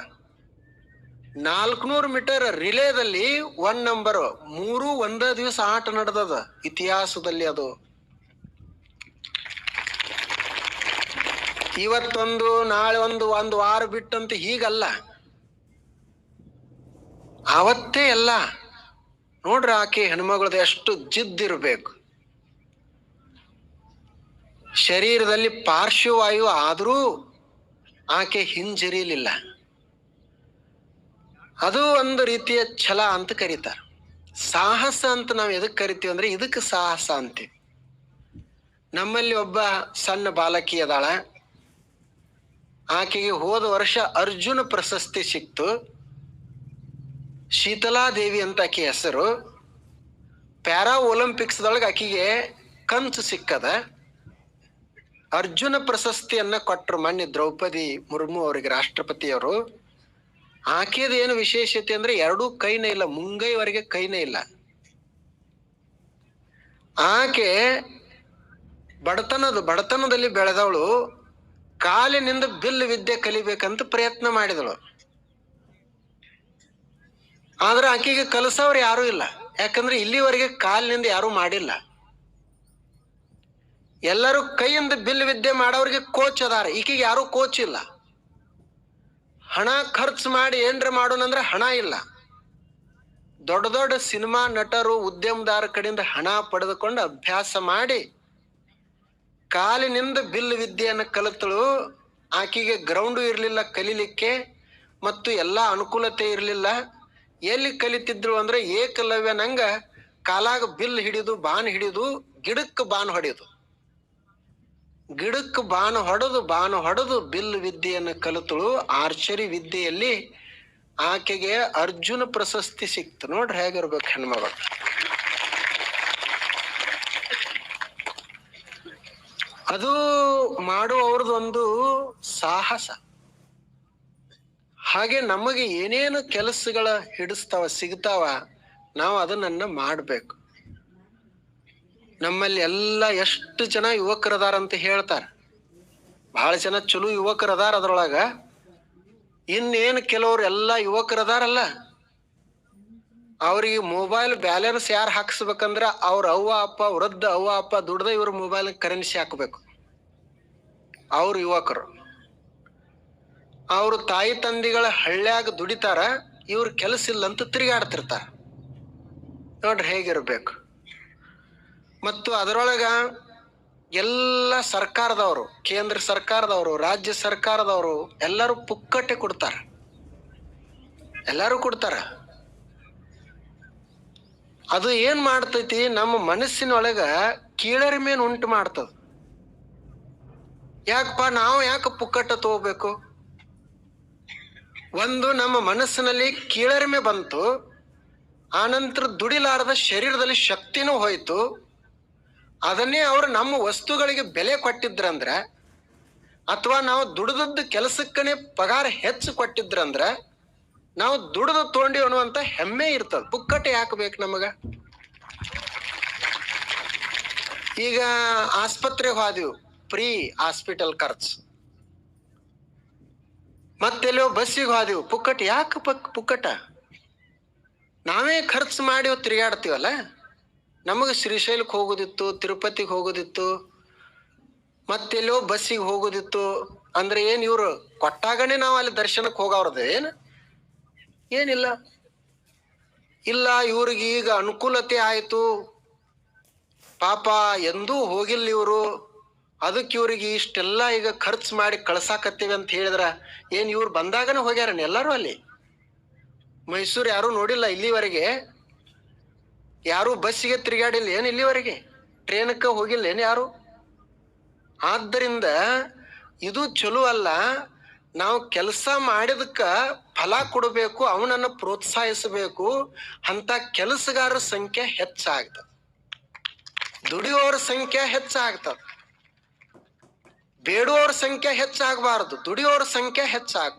400 ಮೀಟರ್ ರಿಲೇದಲ್ಲಿ 1 ನಂಬರ್. 3 ಒಂದೇ ದಿವಸ ಆಟ ನಡೆದದ ಇತಿಹಾಸದಲ್ಲಿ. ಅದು ಇವತ್ತೊಂದು ನಾಳೆ ಒಂದು ವಾರ ಬಿಟ್ಟಂತ ಹೀಗಲ್ಲ, ಆವತ್ತೇ ಎಲ್ಲ. ನೋಡ್ರಿ ಆಕೆ ಹೆಣ್ಮಗಳದ ಎಷ್ಟು ಜಿದ್ದಿರ್ಬೇಕು. ಶರೀರದಲ್ಲಿ ಪಾರ್ಶ್ವವಾಯು ಆದರೂ ಆಕೆ ಹಿಂಜರಿಲಿಲ್ಲ. ಅದು ಒಂದು ರೀತಿಯ ಛಲ ಅಂತ ಕರೀತಾರೆ. ಸಾಹಸ ಅಂತ ನಾವು ಎದಕ್ಕೆ ಕರಿತೀವಿ ಅಂದ್ರೆ ಇದಕ್ಕೆ ಸಾಹಸ ಅಂತೀವಿ. ನಮ್ಮಲ್ಲಿ ಒಬ್ಬ ಸಣ್ಣ ಬಾಲಕಿ ಅದಾಳ. ಆಕೆಗೆ ಹೋದ ವರ್ಷ ಅರ್ಜುನ ಪ್ರಶಸ್ತಿ ಸಿಕ್ತು. ಶೀತಲಾದೇವಿ ಅಂತ ಆಕೆ ಹೆಸರು. ಪ್ಯಾರಾ ಒಲಿಂಪಿಕ್ಸ್ದೊಳಗೆ ಆಕೆಗೆ ಕಂಚು ಸಿಕ್ಕದ. ಅರ್ಜುನ ಪ್ರಶಸ್ತಿಯನ್ನ ಕೊಟ್ಟರು ಮೊನ್ನೆ ದ್ರೌಪದಿ ಮುರ್ಮು ಅವರಿಗೆ, ರಾಷ್ಟ್ರಪತಿಯವರು. ಆಕೆದ ಏನು ವಿಶೇಷತೆ ಅಂದ್ರೆ ಎರಡೂ ಕೈನೇ ಇಲ್ಲ, ಮುಂಗೈವರೆಗೆ ಕೈನೇ ಇಲ್ಲ. ಆಕೆ ಬಡತನದಲ್ಲಿ ಬೆಳೆದವಳು, ಕಾಲಿನಿಂದ ಬಿಲ್ಲು ವಿದ್ಯೆ ಕಲಿಬೇಕಂತ ಪ್ರಯತ್ನ ಮಾಡಿದಳು. ಆದ್ರೆ ಆಕೆಗೆ ಕಲಿಸೋರು ಯಾರು ಇಲ್ಲ, ಯಾಕಂದ್ರೆ ಇಲ್ಲಿವರೆಗೆ ಕಾಲಿನಿಂದ ಯಾರು ಮಾಡಿಲ್ಲ. ಎಲ್ಲರೂ ಕೈಯಿಂದ ಬಿಲ್ಲು ವಿದ್ಯೆ ಮಾಡೋರಿಗೆ ಕೋಚ್ ಅದಾರ, ಈಕೆಗೆ ಯಾರು ಕೋಚ್ ಇಲ್ಲ. ಹಣ ಖರ್ಚು ಮಾಡಿ ಏನ್ರ ಮಾಡೋಣಂದ್ರೆ ಹಣ ಇಲ್ಲ. ದೊಡ್ಡ ದೊಡ್ಡ ಸಿನಿಮಾ ನಟರು, ಉದ್ಯಮದಾರ ಕಡೆಯಿಂದ ಹಣ ಪಡೆದುಕೊಂಡು ಅಭ್ಯಾಸ ಮಾಡಿ ಕಾಲಿನಿಂದ ಬಿಲ್ಲು ವಿದ್ಯೆಯನ್ನು ಕಲಿತಳು. ಆಕೆಗೆ ಗ್ರೌಂಡು ಇರಲಿಲ್ಲ ಕಲಿಲಿಕ್ಕೆ, ಮತ್ತು ಎಲ್ಲ ಅನುಕೂಲತೆ ಇರಲಿಲ್ಲ. ಎಲ್ಲಿ ಕಲಿತಿದ್ರು ಅಂದ್ರೆ ಏಕಲವ್ಯನಂಗ ಕಾಲಾಗ ಬಿಲ್ ಹಿಡಿದು ಬಾನ್ ಹಿಡಿದು ಗಿಡಕ್ಕೆ ಬಾನ್ ಹೊಡೆಯೋದು, ಗಿಡಕ್ಕೆ ಬಾನು ಹೊಡೆದು ಬಿಲ್ಲು ವಿದ್ಯೆಯನ್ನು ಕಲಿತಳು. ಆರ್ಚರಿ ವಿದ್ಯೆಯಲ್ಲಿ ಆಕೆಗೆ ಅರ್ಜುನ ಪ್ರಶಸ್ತಿ ಸಿಕ್ತು. ನೋಡ್ರಿ ಹೇಗಿರ್ಬೇಕು ಹೆಣ್ಮಗಳು. ಅದು ಮಾಡುವವ್ರದೊಂದು ಸಾಹಸ. ಹಾಗೆ ನಮಗೆ ಏನೇನು ಕೆಲಸಗಳ ಸಿಗ್ತಾವ, ನಾವು ಅದನ್ನ ಮಾಡ್ಬೇಕು. ನಮ್ಮಲ್ಲಿ ಎಲ್ಲ ಎಷ್ಟು ಜನ ಯುವಕರದಾರ ಅಂತ ಹೇಳ್ತಾರ, ಬಹಳ ಜನ ಚಲೋ ಯುವಕರದಾರ. ಅದ್ರೊಳಗ ಇನ್ನೇನು ಕೆಲವ್ರು ಎಲ್ಲ ಯುವಕರದಾರಲ್ಲ, ಅವ್ರಿಗೆ ಮೊಬೈಲ್ ಬ್ಯಾಲೆನ್ಸ್ ಯಾರು ಹಾಕ್ಸ್ಬೇಕಂದ್ರ ಅವ್ರ ಅವ್ವ ಅಪ್ಪ, ವೃದ್ಧ ಅವ್ವ ಅಪ್ಪ ದುಡ್ದ ಇವ್ರ ಮೊಬೈಲ್ ಕರೆನ್ಸಿ ಹಾಕ್ಬೇಕು. ಅವ್ರ ಯುವಕರು, ಅವ್ರ ತಾಯಿ ತಂದಿಗಳ ಹಳ್ಳ್ಯಾಗ ದುಡಿತಾರ, ಇವ್ರ ಕೆಲಸ ಇಲ್ಲ ಅಂತ ತಿರುಗಾಡ್ತಿರ್ತಾರ. ನೋಡ್ರಿ ಹೇಗಿರ್ಬೇಕು. ಮತ್ತು ಅದರೊಳಗ ಎಲ್ಲ ಸರ್ಕಾರದವರು, ಕೇಂದ್ರ ಸರ್ಕಾರದವರು, ರಾಜ್ಯ ಸರ್ಕಾರದವರು ಎಲ್ಲರೂ ಪುಕ್ಕಟ್ಟೆ ಕೊಡ್ತಾರ, ಎಲ್ಲರೂ ಕೊಡ್ತಾರ. ಅದು ಏನ್ ಮಾಡ್ತೈತಿ, ನಮ್ಮ ಮನಸ್ಸಿನೊಳಗ ಕೀಳರಿಮೆಯನ್ನು ಉಂಟು ಮಾಡ್ತದ. ಯಾಕಪ್ಪ ನಾವು ಯಾಕೆ ಪುಕ್ಕಟ್ಟ ತಗೋಬೇಕು? ಒಂದು ನಮ್ಮ ಮನಸ್ಸಿನಲ್ಲಿ ಕೀಳರಿಮೆ ಬಂತು, ಆನಂತರ ದುಡಿಲಾರದ ಶರೀರದಲ್ಲಿ ಶಕ್ತಿನೂ ಹೋಯ್ತು. ಅದನ್ನೇ ಅವರು ನಮ್ಮ ವಸ್ತುಗಳಿಗೆ ಬೆಲೆ ಕೊಟ್ಟಿದ್ರಂದ್ರ, ಅಥವಾ ನಾವು ದುಡಿದದ್ದು ಕೆಲಸಕ್ಕನೆ ಪಗಾರ ಹೆಚ್ಚು ಕೊಟ್ಟಿದ್ರಂದ್ರ, ನಾವು ದುಡಿದು ತೊಗೊಂಡಿ ಅನ್ನುವಂತ ಹೆಮ್ಮೆ ಇರ್ತದ. ಪುಕ್ಕಟ್ಟೆ ಯಾಕೆ ಬೇಕು ನಮಗ? ಈಗ ಆಸ್ಪತ್ರೆಗೆ ಹೋದಿವು, ಫ್ರೀ ಹಾಸ್ಪಿಟಲ್ ಖರ್ಚು. ಮತ್ತೆಲ್ಲೋ ಬಸ್ಸಿಗೆ ಹೋದಿವು, ಪುಕ್ಕಟ. ಯಾಕೆ ಪುಕ್ಕಟ? ನಾವೇ ಖರ್ಚು ಮಾಡಿ ತಿರುಗಾಡ್ತೀವಲ್ಲ. ನಮಗೆ ಶ್ರೀಶೈಲಕ್ಕೆ ಹೋಗೋದಿತ್ತು, ತಿರುಪತಿಗೆ ಹೋಗೋದಿತ್ತು, ಮತ್ತೆಲ್ಲೋ ಬಸ್ಸಿಗೆ ಹೋಗೋದಿತ್ತು. ಅಂದ್ರೆ ಏನ್ ಇವ್ರು ಕೊಟ್ಟಾಗನೇ ನಾವು ಅಲ್ಲಿ ದರ್ಶನಕ್ಕೆ ಹೋಗವ್ರದ? ಏನಿಲ್ಲ. ಇಲ್ಲ, ಇವ್ರಿಗೆ ಈಗ ಅನುಕೂಲತೆ ಆಯ್ತು, ಪಾಪ ಎಂದೂ ಹೋಗಿಲ್ಲ ಇವರು, ಅದಕ್ಕೆ ಇವ್ರಿಗೆ ಇಷ್ಟೆಲ್ಲ ಈಗ ಖರ್ಚು ಮಾಡಿ ಕಳ್ಸಾಕತ್ತೀವಿ ಅಂತ ಹೇಳಿದ್ರ, ಏನ್ ಇವ್ರು ಬಂದಾಗನೇ ಹೋಗ್ಯಾರನ್ ಎಲ್ಲರೂ? ಅಲ್ಲಿ ಮೈಸೂರು ಯಾರು ನೋಡಿಲ್ಲ ಇಲ್ಲಿವರೆಗೆ? ಯಾರು ಬಸ್ಸಿಗೆ ತಿರುಗಾಡಿಲ್ಲ ಏನ್ ಇಲ್ಲಿವರೆಗೆ? ಟ್ರೇನಕ್ಕೆ ಹೋಗಿಲ್ಲ ಏನ್ ಯಾರು? ಆದ್ದರಿಂದ ಇದು ಚಲೋ ಅಲ್ಲ. ನಾವು ಕೆಲಸ ಮಾಡಿದಕ್ಕ ಫಲ ಕೊಡಬೇಕು, ಅವನನ್ನು ಪ್ರೋತ್ಸಾಹಿಸಬೇಕು. ಅಂತ ಕೆಲಸಗಾರರ ಸಂಖ್ಯೆ ಹೆಚ್ಚಾಗ್ತದೆ, ದುಡಿಯೋರ ಸಂಖ್ಯೆ ಹೆಚ್ಚಾಗ್ತದೆ. ಬೇಡುವವ್ರ ಸಂಖ್ಯೆ ಹೆಚ್ಚಾಗಬಾರದು, ದುಡಿಯೋರ ಸಂಖ್ಯೆ ಹೆಚ್ಚಾಗ.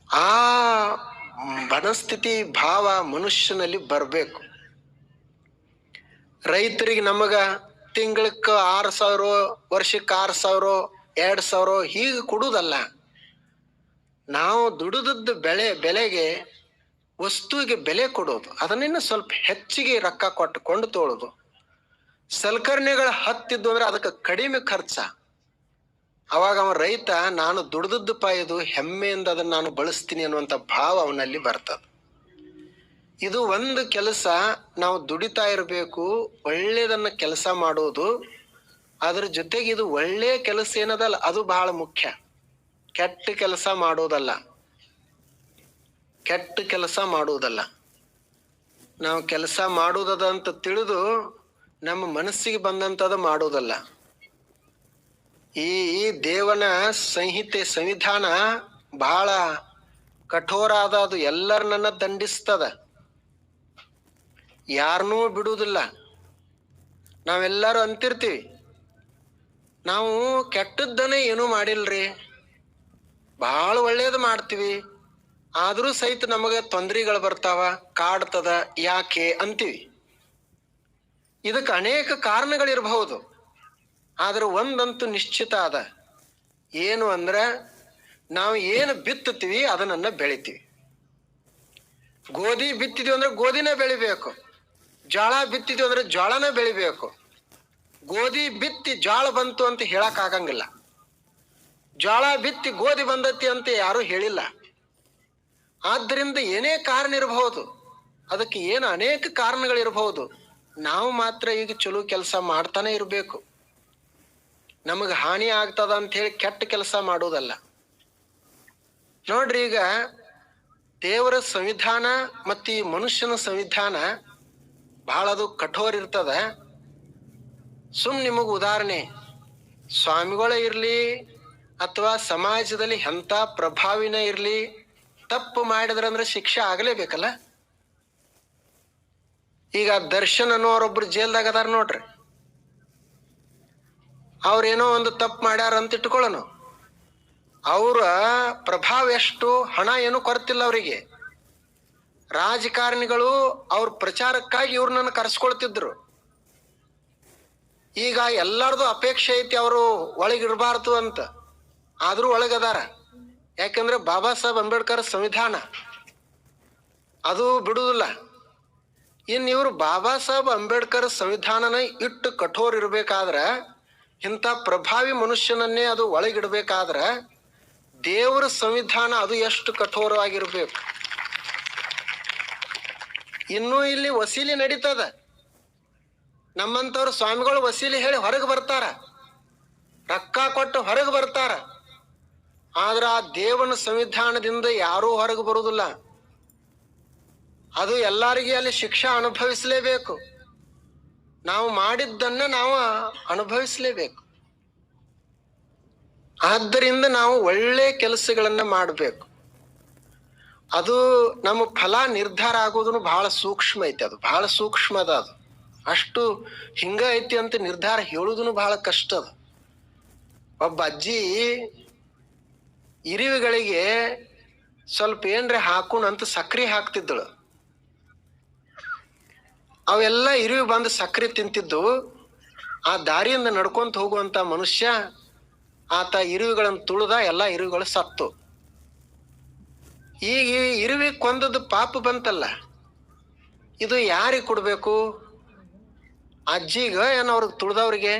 ಆ ಮನಸ್ಥಿತಿ ಭಾವ ಮನುಷ್ಯನಲ್ಲಿ ಬರಬೇಕು. ರೈತರಿಗೆ ನಮಗ ತಿಂಗಳಕ್ಕ 6,000, ವರ್ಷಕ್ಕೆ 6,000, 2,000 ಹೀಗೆ ಕೊಡುವುದಲ್ಲ. ನಾವು ದುಡಿದದ್ದು ಬೆಲೆಗೆ, ವಸ್ತುವಿಗೆ ಬೆಲೆ ಕೊಡೋದು, ಅದನ್ನಿನ್ನು ಸ್ವಲ್ಪ ಹೆಚ್ಚಿಗೆ ರೊಕ್ಕ ಕೊಟ್ಟುಕೊಂಡು ತೊಳೋದು. ಸಲಕರಣೆಗಳು ಹತ್ತಿದ್ದು ಅಂದ್ರೆ ಅದಕ್ಕೆ ಕಡಿಮೆ ಖರ್ಚ. ಅವಾಗ ಅವ ರೈತ, ನಾನು ದುಡಿದದ್ದು ಇದು, ಹೆಮ್ಮೆಯಿಂದ ಅದನ್ನ ನಾನು ಬಳಸ್ತೀನಿ ಅನ್ನುವಂಥ ಭಾವ ಅವನಲ್ಲಿ ಬರ್ತದೆ. ಇದು ಒಂದು ಕೆಲಸ. ನಾವು ದುಡಿತಾ ಇರಬೇಕು, ಒಳ್ಳೆಯದನ್ನ ಕೆಲಸ ಮಾಡೋದು. ಅದ್ರ ಜೊತೆಗೆ ಇದು ಒಳ್ಳೆಯ ಕೆಲಸ ಏನದಲ್ಲ, ಅದು ಬಹಳ ಮುಖ್ಯ. ಕೆಟ್ಟ ಕೆಲಸ ಮಾಡೋದಲ್ಲ, ಕೆಟ್ಟ ಕೆಲಸ ಮಾಡುವುದಲ್ಲ. ನಾವು ಕೆಲಸ ಮಾಡುವುದದ ಅಂತ ತಿಳಿದು ನಮ್ಮ ಮನಸ್ಸಿಗೆ ಬಂದಂಥದ್ದು ಮಾಡೋದಲ್ಲ. ಈ ದೇವನ ಸಂಹಿತೆ, ಸಂವಿಧಾನ ಬಹಳ ಕಠೋರ ಆದ. ಅದು ಎಲ್ಲರನ್ನ ದಂಡಿಸ್ತದ, ಯಾರನ್ನೂ ಬಿಡುವುದಿಲ್ಲ. ನಾವೆಲ್ಲರೂ ಅಂತಿರ್ತೀವಿ, ನಾವು ಕೆಟ್ಟದ್ದನ್ನೇ ಏನೂ ಮಾಡಿಲ್ರಿ, ಬಹಳ ಒಳ್ಳೇದು ಮಾಡ್ತೀವಿ, ಆದರೂ ಸಹಿತ ನಮಗೆ ತೊಂದರೆಗಳು ಬರ್ತಾವ, ಕಾಡ್ತದ, ಯಾಕೆ ಅಂತೀವಿ. ಇದಕ್ಕೆ ಅನೇಕ ಕಾರಣಗಳಿರಬಹುದು. ಆದ್ರೆ ಒಂದಂತೂ ನಿಶ್ಚಿತ ಅದ, ಏನು ಅಂದ್ರೆ ನಾವು ಏನು ಬಿತ್ತುತ್ತೀವಿ ಅದನ್ನ ಬೆಳಿತೀವಿ. ಗೋಧಿ ಬಿತ್ತಿದ್ವಿ ಅಂದ್ರೆ ಗೋಧಿನೇ ಬೆಳಿಬೇಕು, ಜೋಳ ಬಿತ್ತಿದ್ವಿ ಅಂದ್ರೆ ಜೋಳನೇ ಬೆಳಿಬೇಕು. ಗೋಧಿ ಬಿತ್ತಿ ಜೋಳ ಬಂತು ಅಂತ ಹೇಳಕ್ ಆಗಂಗಿಲ್ಲ, ಜೋಳ ಬಿತ್ತಿ ಗೋಧಿ ಬಂದತಿ ಅಂತ ಯಾರು ಹೇಳಿಲ್ಲ. ಆದ್ದರಿಂದ ಏನೇ ಕಾರಣ ಇರಬಹುದು, ಅದಕ್ಕೆ ಏನು ಅನೇಕ ಕಾರಣಗಳಿರಬಹುದು. ನಾವು ಮಾತ್ರ ಈಗ ಚಲೋ ಕೆಲಸ ಮಾಡ್ತಾನೆ ಇರಬೇಕು. ನಮಗೆ ಹಾನಿ ಆಗ್ತದ ಅಂತ ಹೇಳಿ ಕೆಟ್ಟ ಕೆಲಸ ಮಾಡುವುದಲ್ಲ. ನೋಡ್ರಿ, ಈಗ ದೇವರ ಸಂವಿಧಾನ ಮತ್ತು ಈ ಮನುಷ್ಯನ ಸಂವಿಧಾನ ಬಹಳ ಅದು ಕಠೋರ ಇರ್ತದ. ನಿಮಗೆ ಉದಾಹರಣೆ, ಸ್ವಾಮಿಗಳೇ ಇರಲಿ ಅಥವಾ ಸಮಾಜದಲ್ಲಿ ಎಂಥ ಪ್ರಭಾವಿನ ಇರಲಿ, ತಪ್ಪು ಮಾಡಿದ್ರಂದ್ರೆ ಶಿಕ್ಷೆ ಆಗಲೇಬೇಕಲ್ಲ. ಈಗ ದರ್ಶನ್ ಅನ್ನೋರೊಬ್ರು ಜೈಲ್ದಾಗ ಅದಾರ ನೋಡ್ರಿ, ಅವ್ರೇನೋ ಒಂದು ತಪ್ಪು ಮಾಡ್ಯಾರ ಅಂತ ಇಟ್ಕೊಳ್ಳೋಣ, ಅವರ ಪ್ರಭಾವ ಎಷ್ಟು, ಹಣ ಏನು ಕೊರತಿಲ್ಲ ಅವರಿಗೆ. ರಾಜಕಾರಣಿಗಳು ಅವ್ರ ಪ್ರಚಾರಕ್ಕಾಗಿ ಇವ್ರನ್ನ ಕರೆಸ್ಕೊಳ್ತಿದ್ರು. ಈಗ ಎಲ್ಲರದು ಅಪೇಕ್ಷೆ ಐತಿ ಅವರು ಒಳಗಿರಬಾರ್ದು ಅಂತ, ಆದ್ರೂ ಒಳಗದಾರ. ಯಾಕಂದ್ರೆ ಬಾಬಾ ಸಾಹೇಬ್ ಅಂಬೇಡ್ಕರ್ ಸಂವಿಧಾನ ಅದು ಬಿಡುವುದಿಲ್ಲ. ಇನ್ನು ಇವರು ಬಾಬಾ ಸಾಹೇಬ್ ಅಂಬೇಡ್ಕರ್ ಸಂವಿಧಾನನ ಇಟ್ಟು ಕಠೋರ ಇರ್ಬೇಕಾದ್ರ, ಇಂಥ ಪ್ರಭಾವಿ ಮನುಷ್ಯನನ್ನೇ ಅದು ಒಳಗಿಡ್ಬೇಕಾದ್ರ ದೇವರ ಸಂವಿಧಾನ ಅದು ಎಷ್ಟು ಕಠೋರವಾಗಿರ್ಬೇಕು. ಇನ್ನೂ ಇಲ್ಲಿ ವಸೀಲಿ ನಡೀತದ. ನಮ್ಮಂತವ್ರು ಸ್ವಾಮಿಗಳು ವಸೀಲಿ ಹೇಳಿ ಹೊರಗೆ ಬರ್ತಾರ, ರೊಕ್ಕ ಕೊಟ್ಟು ಹೊರಗೆ ಬರ್ತಾರ. ಆದ್ರ ಆ ದೇವನ ಸಂವಿಧಾನದಿಂದ ಯಾರೂ ಹೊರಗೆ ಬರುವುದಿಲ್ಲ. ಅದು ಎಲ್ಲರಿಗೆ ಅಲ್ಲಿ ಶಿಕ್ಷೆ ಅನುಭವಿಸಲೇಬೇಕು. ನಾವು ಮಾಡಿದ್ದನ್ನ ನಾವು ಅನುಭವಿಸಲೇಬೇಕು. ಆದ್ದರಿಂದ ನಾವು ಒಳ್ಳೆ ಕೆಲಸಗಳನ್ನ ಮಾಡಬೇಕು. ಅದು ನಮ್ಮ ಫಲ ನಿರ್ಧಾರ ಆಗೋದನ್ನು ಬಹಳ ಸೂಕ್ಷ್ಮ ಐತಿ, ಅದು ಬಹಳ ಸೂಕ್ಷ್ಮದ. ಅದು ಅಷ್ಟು ಹಿಂಗ ಐತಿ ಅಂತ ನಿರ್ಧಾರ ಹೇಳುವುದನ್ನು ಬಹಳ ಕಷ್ಟ ಅದು. ಒಬ್ಬ ಅಜ್ಜಿ ಇರುವೆಗಳಿಗೆ ಸ್ವಲ್ಪ ಏನ್ರೆ ಹಾಕೋಣ ಅಂತ ಸಕ್ರೆ ಹಾಕ್ತಿದ್ದಳು. ಅವೆಲ್ಲ ಇರುವೆ ಬಂದು ಸಕ್ರೆ ತಿಂತಿದ್ದು. ಆ ದಾರಿಯಿಂದ ನಡ್ಕೊಂತ ಹೋಗುವಂತ ಮನುಷ್ಯ ಆತ ಇರುವೆಗಳನ್ನು ತುಳಿದ, ಎಲ್ಲ ಇರುವೆಗಳು ಸತ್ತು. ಈಗ ಇರುವೆ ಕೊಂದದ್ದು ಪಾಪ ಬಂತಲ್ಲ, ಇದು ಯಾರಿಗೆ ಕೊಡ್ಬೇಕು? ಅಜ್ಜಿಗ ಏನ್ ಅವ್ರಿಗೆ ತುಳಿದವ್ರಿಗೆ?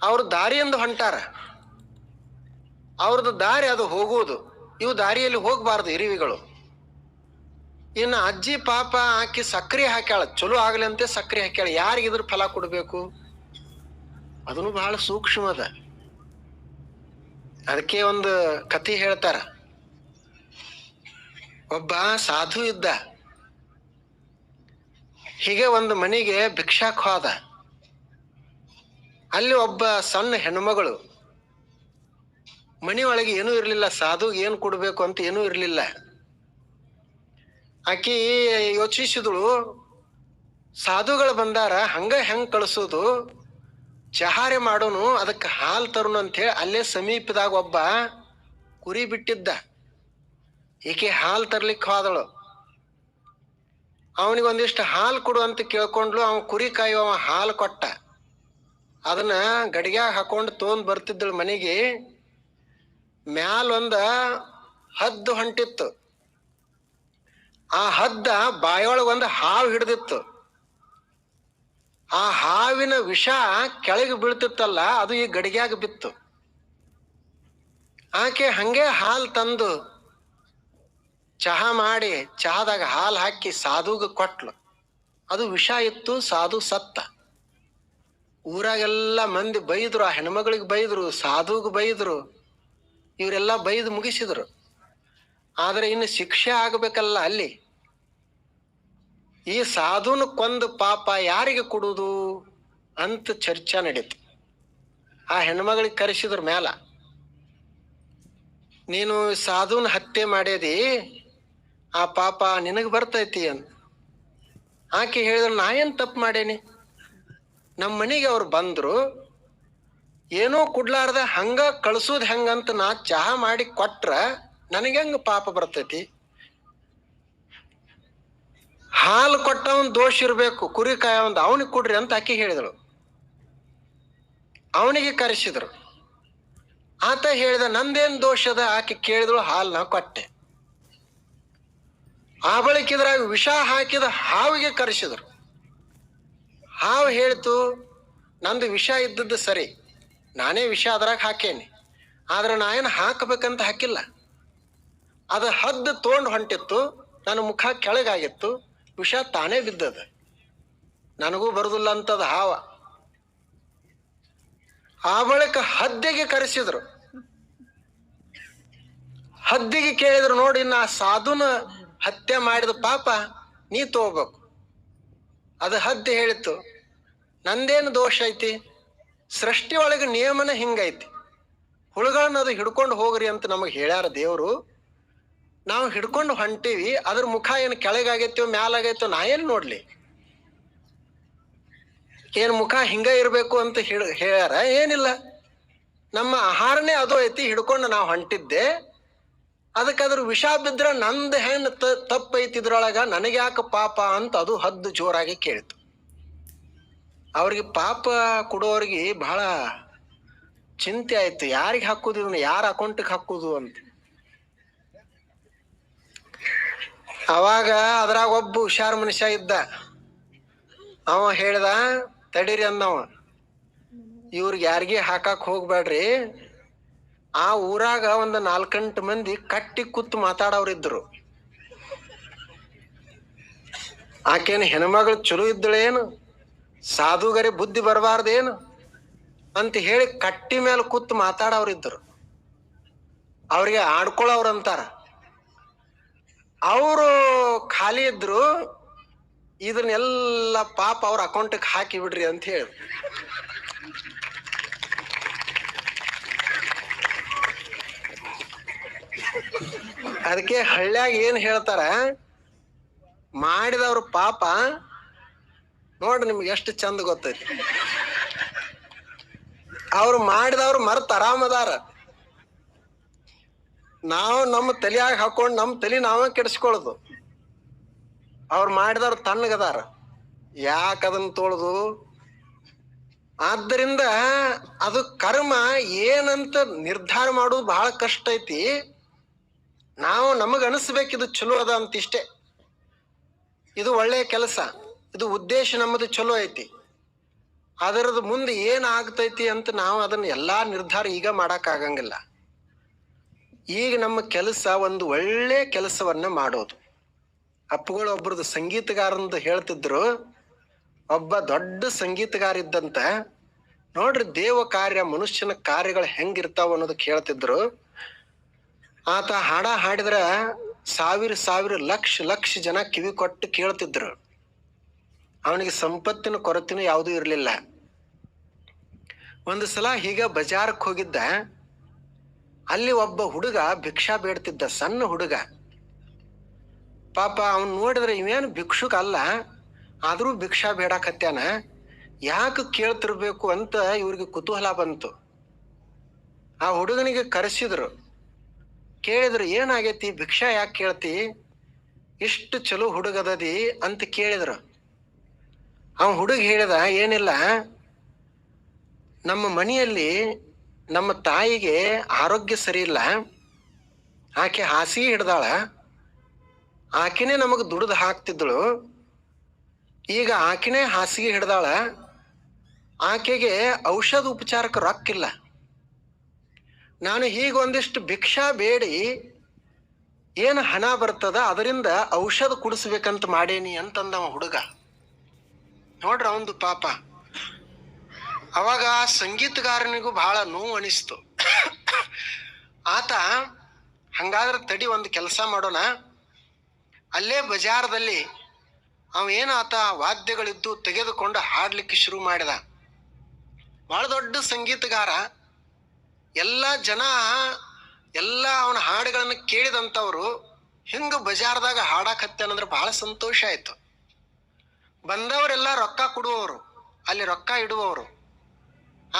ಅವ್ರ ದಾರಿಯಿಂದ ಹೊಂಟಾರ, ಅವ್ರದ್ದು ದಾರಿ ಅದು ಹೋಗುವುದು. ಇವು ದಾರಿಯಲ್ಲಿ ಹೋಗ್ಬಾರ್ದು ಇರುವೆಗಳು. ಇನ್ನು ಅಜ್ಜಿ ಪಾಪ ಹಾಕಿ ಸಕ್ರೆ ಹಾಕ್ಯಾಳ, ಚಲೋ ಆಗ್ಲಿ ಅಂತ ಸಕ್ರೆ ಹಾಕ್ಯಾಳ. ಯಾರಿಗೆ ಇದ್ರ ಫಲ ಕೊಡ್ಬೇಕು? ಅದನ್ನು ಬಹಳ ಸೂಕ್ಷ್ಮದ. ಅದಕ್ಕೆ ಒಂದು ಕಥೆ ಹೇಳ್ತಾರ. ಒಬ್ಬ ಸಾಧು ಇದ್ದ, ಹೀಗೆ ಒಂದು ಮನೆಗೆ ಭಿಕ್ಷಾಕ್ ಹೋದ. ಅಲ್ಲಿ ಒಬ್ಬ ಸಣ್ಣ ಹೆಣ್ಮಗಳು, ಮನೆಯೊಳಗೆ ಏನೂ ಇರ್ಲಿಲ್ಲ, ಸಾಧುಗೆ ಏನು ಕೊಡ್ಬೇಕು ಅಂತ ಏನೂ ಇರ್ಲಿಲ್ಲ. ಆಕಿ ಯೋಚಿಸಿದಳು, ಸಾಧುಗಳು ಬಂದಾರ, ಹಂಗ ಹೆಂಗ್ ಕಳಿಸೋದು, ಚಹಾರೆ ಮಾಡೋನು, ಅದಕ್ಕೆ ಹಾಲು ತರುನು ಅಂತ ಹೇಳಿ ಅಲ್ಲೇ ಸಮೀಪದಾಗ ಒಬ್ಬ ಕುರಿ ಬಿಟ್ಟಿದ್ದ. ಈಕೆ ಹಾಲು ತರ್ಲಿಕ್ಕೆ ಹೋದಳು. ಅವನಿಗೆ ಒಂದಿಷ್ಟು ಹಾಲು ಕೊಡು ಅಂತ ಕೇಳ್ಕೊಂಡ್ಲು. ಅವನ್ ಕುರಿ ಕಾಯುವ ಹಾಲು ಕೊಟ್ಟ. ಅದನ್ನ ಗಡಿಗ್ಯಾಗ ಹಾಕೊಂಡು ತೊಗೊಂಡ್ ಬರ್ತಿದ್ದಳು ಮನೆಗೆ. ಮ್ಯಾಲೊಂದ ಹದ್ದು ಹೊಂಟಿತ್ತು. ಆ ಹದ್ದ ಬಾಯೊಳಗೆ ಒಂದು ಹಾವು ಹಿಡ್ದಿತ್ತು. ಆ ಹಾವಿನ ವಿಷ ಕೆಳಗೆ ಬೀಳ್ತಿತ್ತಲ್ಲ, ಅದು ಈ ಗಡಿಗ್ಯಾಗ ಬಿತ್ತು. ಆಕೆ ಹಂಗೆ ಹಾಲು ತಂದು ಚಹಾ ಮಾಡಿ ಚಹಾದಾಗ ಹಾಲು ಹಾಕಿ ಸಾಧುಗೆ ಕೊಟ್ಲು. ಅದು ವಿಷ ಇತ್ತು, ಸಾಧು ಸತ್ತ. ಊರಾಗೆಲ್ಲ ಮಂದಿ ಬೈದ್ರು, ಆ ಹೆಣ್ಮಗಳಿಗೆ ಬೈದ್ರು, ಸಾಧುಗೆ ಬೈದ್ರು, ಇವರೆಲ್ಲ ಬೈದು ಮುಗಿಸಿದ್ರು. ಆದ್ರೆ ಇನ್ನು ಶಿಕ್ಷೆ ಆಗಬೇಕಲ್ಲ ಅಲ್ಲಿ. ಈ ಸಾಧುನ ಕೊಂದು ಪಾಪ ಯಾರಿಗೆ ಕೊಡುವುದು ಅಂತ ಚರ್ಚೆ ನಡೀತು. ಆ ಹೆಣ್ಮಗಳಿಗೆ ಕರೆಸಿದ್ರ ಮ್ಯಾಲ, ನೀನು ಸಾಧುನ ಹತ್ಯೆ ಮಾಡ್ಯದಿ, ಆ ಪಾಪ ನಿನಗೆ ಬರ್ತೈತಿ ಅಂತ. ಆಕೆ ಹೇಳಿದ್ರು, ನಾ ಏನ್ ತಪ್ಪು ಮಾಡೇನಿ? ನಮ್ಮ ಮನೆಗೆ ಅವ್ರು ಬಂದ್ರು, ಏನೋ ಕುಡ್ಲಾರ್ದ ಹಂಗ ಕಳ್ಸೋದ್ ಹೆಂಗಂತ ನಾ ಚಹಾ ಮಾಡಿ ಕೊಟ್ರ ನನಗೆ ಹೆಂಗ ಪಾಪ ಬರ್ತೈತಿ? ಹಾಲು ಕೊಟ್ಟವನ್ ದೋಷ ಇರ್ಬೇಕು, ಕುರಿ ಕಾಯವಂದ ಅವನಿಗೆ ಕೊಡ್ರಿ ಅಂತ ಆಕಿ ಹೇಳಿದಳು. ಅವನಿಗೆ ಕರೆಸಿದ್ರು. ಆತ ಹೇಳಿದ ನಂದೇನ್ ದೋಷದ? ಆಕೆ ಕೇಳಿದಳು, ಹಾಲು ನಾ ಕೊಟ್ಟೆ. ಆ ಬಳಿಕ ಇದ್ರಾಗ ವಿಷ ಹಾಕಿದ ಹಾವಿಗೆ ಕರೆಸಿದ್ರು. ಹಾವು ಹೇಳ್ತು, ನಂದು ವಿಷ ಇದ್ದದ್ದು ಸರಿ, ನಾನೇ ವಿಷ ಅದ್ರಾಗ ಹಾಕೇನಿ, ಆದ್ರೆ ನಾ ಏನು ಹಾಕಬೇಕಂತ ಹಾಕಿಲ್ಲ. ಅದು ಹದ್ದು ತೊಗೊಂಡು ಹೊಂಟಿತ್ತು, ನನ್ನ ಮುಖ ಕೆಳಗಾಗಿತ್ತು, ವಿಷ ತಾನೇ ಬಿದ್ದದ, ನನಗೂ ಬರುದಿಲ್ಲ ಅಂತದ ಹಾವ. ಆ ಬಳಿಕ ಹದ್ದಿಗೆ ಕರೆಸಿದ್ರು. ಹದ್ದಿಗೆ ಕೇಳಿದ್ರು, ನೋಡಿ ನಾ ಸಾಧುನ ಹತ್ಯೆ ಮಾಡಿದ ಪಾಪ ನೀ ತಗೋಬೇಕು. ಅದು ಹದ್ದಿ ಹೇಳಿತ್ತು, ನಂದೇನು ದೋಷ ಐತಿ? ಸೃಷ್ಟಿ ಒಳಗೆ ನಿಯಮನ ಹಿಂಗೈತಿ, ಹುಳುಗಳನ್ನ ಅದು ಹಿಡ್ಕೊಂಡು ಹೋಗ್ರಿ ಅಂತ ನಮಗೆ ಹೇಳ್ಯಾರ ದೇವ್ರು. ನಾವು ಹಿಡ್ಕೊಂಡು ಹೊಂಟೀವಿ, ಅದ್ರ ಮುಖ ಏನು ಕೆಳಗಾಗೈತೋ ಮ್ಯಾಲಾಗೈತೋ ನಾ ಏನ್ ನೋಡ್ಲಿ? ಏನ್ ಮುಖ ಹಿಂಗ ಇರ್ಬೇಕು ಅಂತ ಹೇಳ್ಯಾರ? ಏನಿಲ್ಲ, ನಮ್ಮ ಆಹಾರನೇ ಅದು ಐತಿ, ಹಿಡ್ಕೊಂಡು ನಾವು ಹೊಂಟಿದ್ದೆ. ಅದಕ್ಕೆ ಅದ್ರ ವಿಷ ಬಿದ್ರ ನಂದು ಹೆಣ್ಣು ತಪ್ಪೈತಿದ್ರೊಳಗ ನನಗೆ ಯಾಕೆ ಪಾಪ ಅಂತ ಅದು ಹದ್ದು ಜೋರಾಗಿ ಕೇಳಿತು. ಅವ್ರಿಗೆ ಪಾಪ ಕೊಡೋರಿಗೆ ಬಹಳ ಚಿಂತೆ ಆಯ್ತು, ಯಾರಿಗೆ ಹಾಕುದು ಇದನ್ನ, ಯಾರ ಅಕೌಂಟ್ಗೆ ಹಾಕುದು ಅಂತ. ಅವಾಗ ಅದ್ರಾಗ ಒಬ್ಬ ಹುಷಾರ್ ಮನುಷ್ಯ ಇದ್ದ. ಅವ ಹೇಳ್ದ, ತಡೀರಿ ಅಂದವ, ಇವ್ರಿಗೆ ಯಾರಿಗೆ ಹಾಕಕ್ ಹೋಗ್ಬೇಡ್ರಿ, ಆ ಊರಾಗ ಒಂದು 4-8 ಮಂದಿ ಕಟ್ಟಿ ಕೂತು ಮಾತಾಡೋರಿದ್ರು. ಆಕೇನು ಹೆಣ್ಮಗಳು ಚಲೋ ಇದ್ದಳೇನು, ಸಾಧುಗರಿ ಬುದ್ಧಿ ಬರಬಾರ್ದೇನು ಅಂತ ಹೇಳಿ ಕಟ್ಟಿ ಮೇಲೆ ಕೂತು ಮಾತಾಡೋರಿದ್ರು. ಅವ್ರಿಗೆ ಆಡ್ಕೊಳ್ಳೋರಂತಾರ. ಅವರು ಖಾಲಿ ಇದ್ರು, ಇದನ್ನೆಲ್ಲ ಪಾಪ ಅವ್ರ ಅಕೌಂಟಿಗೆ ಹಾಕಿ ಬಿಡ್ರಿ ಅಂತ ಹೇಳಿ. ಅದಕ್ಕೆ ಹಳ್ಳ್ಯಾಗ ಏನ್ ಹೇಳ್ತಾರ, ಮಾಡಿದವ್ರ ಪಾಪ ನೋಡ್ರಿ ನಿಮ್ಗೆ ಎಷ್ಟು ಚಂದ ಗೊತ್ತೈತಿ. ಅವ್ರು ಮಾಡಿದವ್ರು ಮರ್ತ್ ಆರಾಮದಾರ, ನಾವು ನಮ್ಮ ತಲೆಯಾಗ ಹಾಕೊಂಡು ನಮ್ಮ ತಲೆ ನಾವೇ ಕೆಡಿಸ್ಕೊಳ್ಳೋದು. ಅವ್ರು ಮಾಡಿದವ್ರು ತಣ್ಣಗದಾರ, ಯಾಕೆ ಅದನ್ನ ತೊಳೆದು? ಆದ್ದರಿಂದ ಅದು ಕರ್ಮ ಏನಂತ ನಿರ್ಧಾರ ಮಾಡೋದು ಬಹಳ ಕಷ್ಟ ಐತಿ. ನಾವು ನಮಗ್ ಅನಿಸ್ಬೇಕಿದು ಚಲೋ ಅದ ಅಂತ, ಇಷ್ಟೇ, ಇದು ಒಳ್ಳೆಯ ಕೆಲಸ, ಇದು ಉದ್ದೇಶ ನಮ್ಮದು ಚಲೋ ಐತಿ. ಅದರದ್ದು ಮುಂದೆ ಏನ್ ಆಗ್ತೈತಿ ಅಂತ ನಾವು ಅದನ್ನ ಎಲ್ಲಾ ನಿರ್ಧಾರ ಈಗ ಮಾಡಕ್ ಆಗಂಗಿಲ್ಲ. ಈಗ ನಮ್ಮ ಕೆಲಸ ಒಂದು ಒಳ್ಳೆ ಕೆಲಸವನ್ನ ಮಾಡೋದು. ಅಪ್ಪುಗಳು ಒಬ್ರದ್ದು ಸಂಗೀತಗಾರಂದು ಹೇಳ್ತಿದ್ರು, ಒಬ್ಬ ದೊಡ್ಡ ಸಂಗೀತಗಾರ ಇದ್ದಂತ. ನೋಡ್ರಿ ದೇವ ಕಾರ್ಯ, ಮನುಷ್ಯನ ಕಾರ್ಯಗಳು ಹೆಂಗಿರ್ತಾವ ಅನ್ನೋದಕ್ಕೆ ಹೇಳ್ತಿದ್ರು. ಆತ ಹಾಡ ಹಾಡಿದ್ರ 1000 ಲಕ್ಷ ಜನ ಕಿವಿ ಕೊಟ್ಟು ಕೇಳ್ತಿದ್ರು. ಅವನಿಗೆ ಸಂಪತ್ತಿನ ಕೊರತೆನೂ ಯಾವುದೂ ಇರಲಿಲ್ಲ. ಒಂದು ಸಲ ಹೀಗ ಬಜಾರಕ್ಕೆ ಹೋಗಿದ್ದ. ಅಲ್ಲಿ ಒಬ್ಬ ಹುಡುಗ ಭಿಕ್ಷಾ ಬೇಡ್ತಿದ್ದ, ಸಣ್ಣ ಹುಡುಗ. ಪಾಪ ಅವನ್ ನೋಡಿದ್ರೆ ಇವೇನು ಭಿಕ್ಷುಕ ಅಲ್ಲ, ಆದ್ರೂ ಭಿಕ್ಷಾ ಬೇಡಾಕತ್ಯಾನ, ಯಾಕೆ ಕೇಳ್ತಿರ್ಬೇಕು ಅಂತ ಇವ್ರಿಗೆ ಕುತೂಹಲ ಬಂತು. ಆ ಹುಡುಗನಿಗೆ ಕರೆಸಿದ್ರು, ಕೇಳಿದ್ರು, ಏನಾಗೈತಿ, ಭಿಕ್ಷಾ ಯಾಕೆ ಕೇಳ್ತಿ, ಇಷ್ಟು ಚಲೋ ಹುಡುಗದದಿ ಅಂತ ಕೇಳಿದ್ರು. ಅವ ಹುಡುಗ ಹೇಳಿದ, ಏನಿಲ್ಲ, ನಮ್ಮ ಮನೆಯಲ್ಲಿ ನಮ್ಮ ತಾಯಿಗೆ ಆರೋಗ್ಯ ಸರಿ ಇಲ್ಲ, ಆಕೆ ಹಾಸಿಗೆ ಹಿಡ್ದಾಳ, ಆಕೆನೇ ನಮಗ್ ದುಡ್ದು ಹಾಕ್ತಿದ್ದಳು, ಈಗ ಆಕೆನೇ ಹಾಸಿಗೆ ಹಿಡ್ದಾಳ, ಆಕೆಗೆ ಔಷಧ ಉಪಚಾರಕ್ಕೆ ರೊಕ್ಕಿಲ್ಲ, ನಾನು ಹೀಗ ಒಂದಿಷ್ಟು ಭಿಕ್ಷಾ ಬೇಡಿ ಏನು ಹಣ ಬರ್ತದ ಅದರಿಂದ ಔಷಧ ಕುಡಿಸ್ಬೇಕಂತ ಮಾಡೇನಿ ಅಂತಂದವ ಹುಡುಗ. ನೋಡ್ರ ಅವಂದು ಪಾಪ. ಅವಾಗ ಸಂಗೀತಗಾರನಿಗೂ ಬಹಳ ನೋವು ಅನಿಸ್ತು. ಆತ ಹಂಗಾದ್ರೆ ತಡಿ, ಒಂದು ಕೆಲಸ ಮಾಡೋಣ, ಅಲ್ಲೇ ಬಜಾರದಲ್ಲಿ ಅವೇನಾತ ವಾದ್ಯಗಳಿದ್ದು ತೆಗೆದುಕೊಂಡು ಹಾಡ್ಲಿಕ್ಕೆ ಶುರು ಮಾಡಿದ. ಬಹಳ ದೊಡ್ಡ ಸಂಗೀತಗಾರ. ಎಲ್ಲ ಜನ ಎಲ್ಲ ಅವನ ಹಾಡುಗಳನ್ನು ಕೇಳಿದಂಥವ್ರು ಹಿಂಗ ಬಜಾರ್ದಾಗ ಹಾಡಾಕತ್ತೇನಂದ್ರೆ ಬಹಳ ಸಂತೋಷ ಆಯ್ತು. ಬಂದವರೆಲ್ಲ ರೊಕ್ಕ ಕೊಡುವವರು, ಅಲ್ಲಿ ರೊಕ್ಕ ಇಡುವವರು.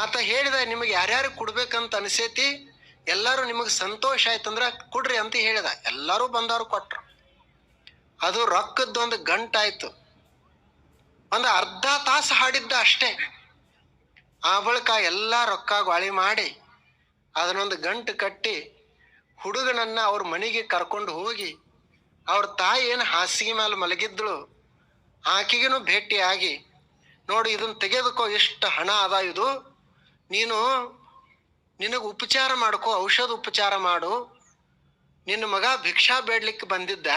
ಆತ ಹೇಳಿದ, ನಿಮಗೆ ಯಾರ್ಯಾರು ಕೊಡ್ಬೇಕಂತ ಅನಿಸೈತಿ ಎಲ್ಲಾರು ನಿಮಗೆ ಸಂತೋಷ ಆಯ್ತಂದ್ರ ಕೊಡ್ರಿ ಅಂತ ಹೇಳಿದ. ಎಲ್ಲರೂ ಬಂದವರು ಕೊಟ್ರು. ಅದು ರೊಕ್ಕದ್ದೊಂದು ಗಂಟಾಯ್ತು. ಒಂದು ಅರ್ಧ ತಾಸು ಹಾಡಿದ್ದ ಅಷ್ಟೇ. ಆ ಬಳಿಕ ಎಲ್ಲ ರೊಕ್ಕ ಗಾಳಿ ಮಾಡಿ ಅದನ್ನೊಂದು ಗಂಟು ಕಟ್ಟಿ ಹುಡುಗನನ್ನ ಅವ್ರ ಮನೆಗೆ ಕರ್ಕೊಂಡು ಹೋಗಿ ಅವ್ರ ತಾಯಿ ಏನು ಹಾಸಿಗೆ ಮೇಲೆ ಮಲಗಿದ್ಳು ಆಕೆಗೂ ಭೇಟಿಯಾಗಿ, ನೋಡಿ ಇದನ್ನ ತೆಗೆದುಕೋ, ಎಷ್ಟು ಹಣ ಅದ ಇದು, ನೀನು ನಿನಗೆ ಉಪಚಾರ ಮಾಡ್ಕೋ, ಔಷಧ ಉಪಚಾರ ಮಾಡು, ನಿನ್ನ ಮಗ ಭಿಕ್ಷಾ ಬೇಡ್ಲಿಕ್ಕೆ ಬಂದಿದ್ದ,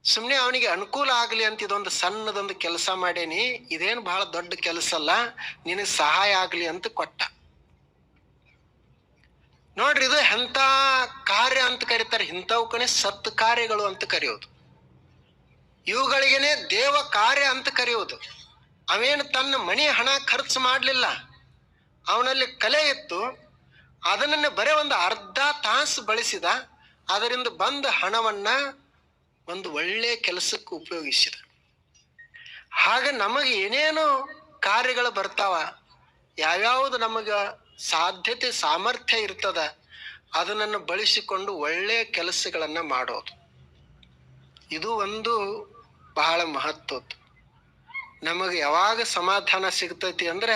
ಸುಮ್ಮನೆ ಅವನಿಗೆ ಅನುಕೂಲ ಆಗಲಿ ಅಂತ ಇದೊಂದು ಸಣ್ಣದೊಂದು ಕೆಲಸ ಮಾಡೇನಿ, ಇದೇನು ಬಹಳ ದೊಡ್ಡ ಕೆಲಸ ಅಲ್ಲ, ನಿನಗೆ ಸಹಾಯ ಆಗಲಿ ಅಂತ ಕೊಟ್ಟ. ನೋಡ್ರಿ, ಇದು ಎಂಥ ಕಾರ್ಯ ಅಂತ ಕರೀತಾರೆ. ಇಂಥವಕ್ಕನೇ ಸತ್ ಕಾರ್ಯಗಳು ಅಂತ ಕರೆಯೋದು. ಇವುಗಳಿಗೇನೆ ದೇವ ಕಾರ್ಯ ಅಂತ ಕರೆಯೋದು. ಅವೇನು ತನ್ನ ಮನೆ ಹಣ ಖರ್ಚು ಮಾಡಲಿಲ್ಲ, ಅವನಲ್ಲಿ ಕಲೆ ಇತ್ತು, ಅದನ್ನ ಬರೇ ಒಂದು ಅರ್ಧ ತಾಸು ಬಳಸಿದ, ಅದರಿಂದ ಬಂದ ಹಣವನ್ನ ಒಂದು ಒಳ್ಳೆಯ ಕೆಲಸಕ್ಕೆ ಉಪಯೋಗಿಸಿದ. ಹಾಗ ನಮಗೆ ಏನೇನು ಕಾರ್ಯಗಳು ಬರ್ತಾವ, ಯಾವ್ಯಾವುದು ನಮಗೆ ಸಾಧ್ಯತೆ ಸಾಮರ್ಥ್ಯ ಇರ್ತದ, ಅದನ್ನು ಬಳಸಿಕೊಂಡು ಒಳ್ಳೆಯ ಕೆಲಸಗಳನ್ನ ಮಾಡೋದು, ಇದು ಒಂದು ಬಹಳ ಮಹತ್ವದ್ದು. ನಮಗೆ ಯಾವಾಗ ಸಮಾಧಾನ ಸಿಗ್ತೈತಿ ಅಂದ್ರೆ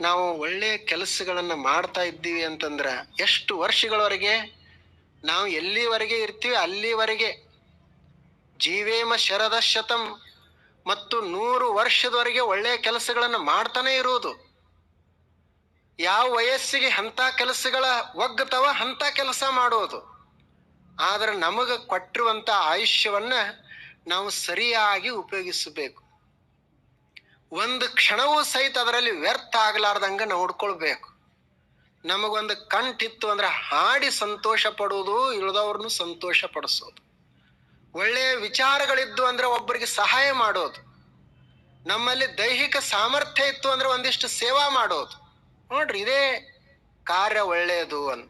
ನಾವು ಒಳ್ಳೆಯ ಕೆಲಸಗಳನ್ನ ಮಾಡ್ತಾ ಇದ್ದೀವಿ ಅಂತಂದ್ರೆ, ಎಷ್ಟು ವರ್ಷಗಳವರೆಗೆ ನಾವು ಎಲ್ಲಿವರೆಗೆ ಇರ್ತೀವಿ ಅಲ್ಲಿವರೆಗೆ, ಜೀವೇಮ ಶರದ ಶತಂ, ಮತ್ತು 100 ವರ್ಷದವರೆಗೆ ಒಳ್ಳೆಯ ಕೆಲಸಗಳನ್ನ ಮಾಡ್ತಾನೆ ಇರುವುದು. ಯಾವ ವಯಸ್ಸಿಗೆ ಅಂಥ ಕೆಲಸಗಳ ಒಗ್ಗತವ ಅಂಥ ಕೆಲಸ ಮಾಡೋದು. ಆದ್ರೆ ನಮಗೆ ಕೊಟ್ಟಿರುವಂತ ಆಯುಷ್ಯವನ್ನ ನಾವು ಸರಿಯಾಗಿ ಉಪಯೋಗಿಸಬೇಕು. ಒಂದು ಕ್ಷಣವೂ ಸಹಿತ ಅದರಲ್ಲಿ ವ್ಯರ್ಥ ಆಗ್ಲಾರ್ದಂಗ ನೋಡ್ಕೊಳ್ಬೇಕು. ನಮಗೊಂದು ಕಂಠಿತ್ತು ಅಂದ್ರೆ ಹಾಡಿ ಸಂತೋಷ ಪಡುವುದು, ಇಳಿದವ್ರನ್ನು ಸಂತೋಷ ಪಡಿಸೋದು. ಒಳ್ಳೆಯ ವಿಚಾರಗಳಿದ್ದು ಅಂದ್ರೆ ಒಬ್ಬರಿಗೆ ಸಹಾಯ ಮಾಡೋದು. ನಮ್ಮಲ್ಲಿ ದೈಹಿಕ ಸಾಮರ್ಥ್ಯ ಇತ್ತು ಅಂದ್ರೆ ಒಂದಿಷ್ಟು ಸೇವಾ ಮಾಡೋದು. ನೋಡ್ರಿ, ಇದೇ ಕಾರ್ಯ ಒಳ್ಳೆಯದು ಅಂತ.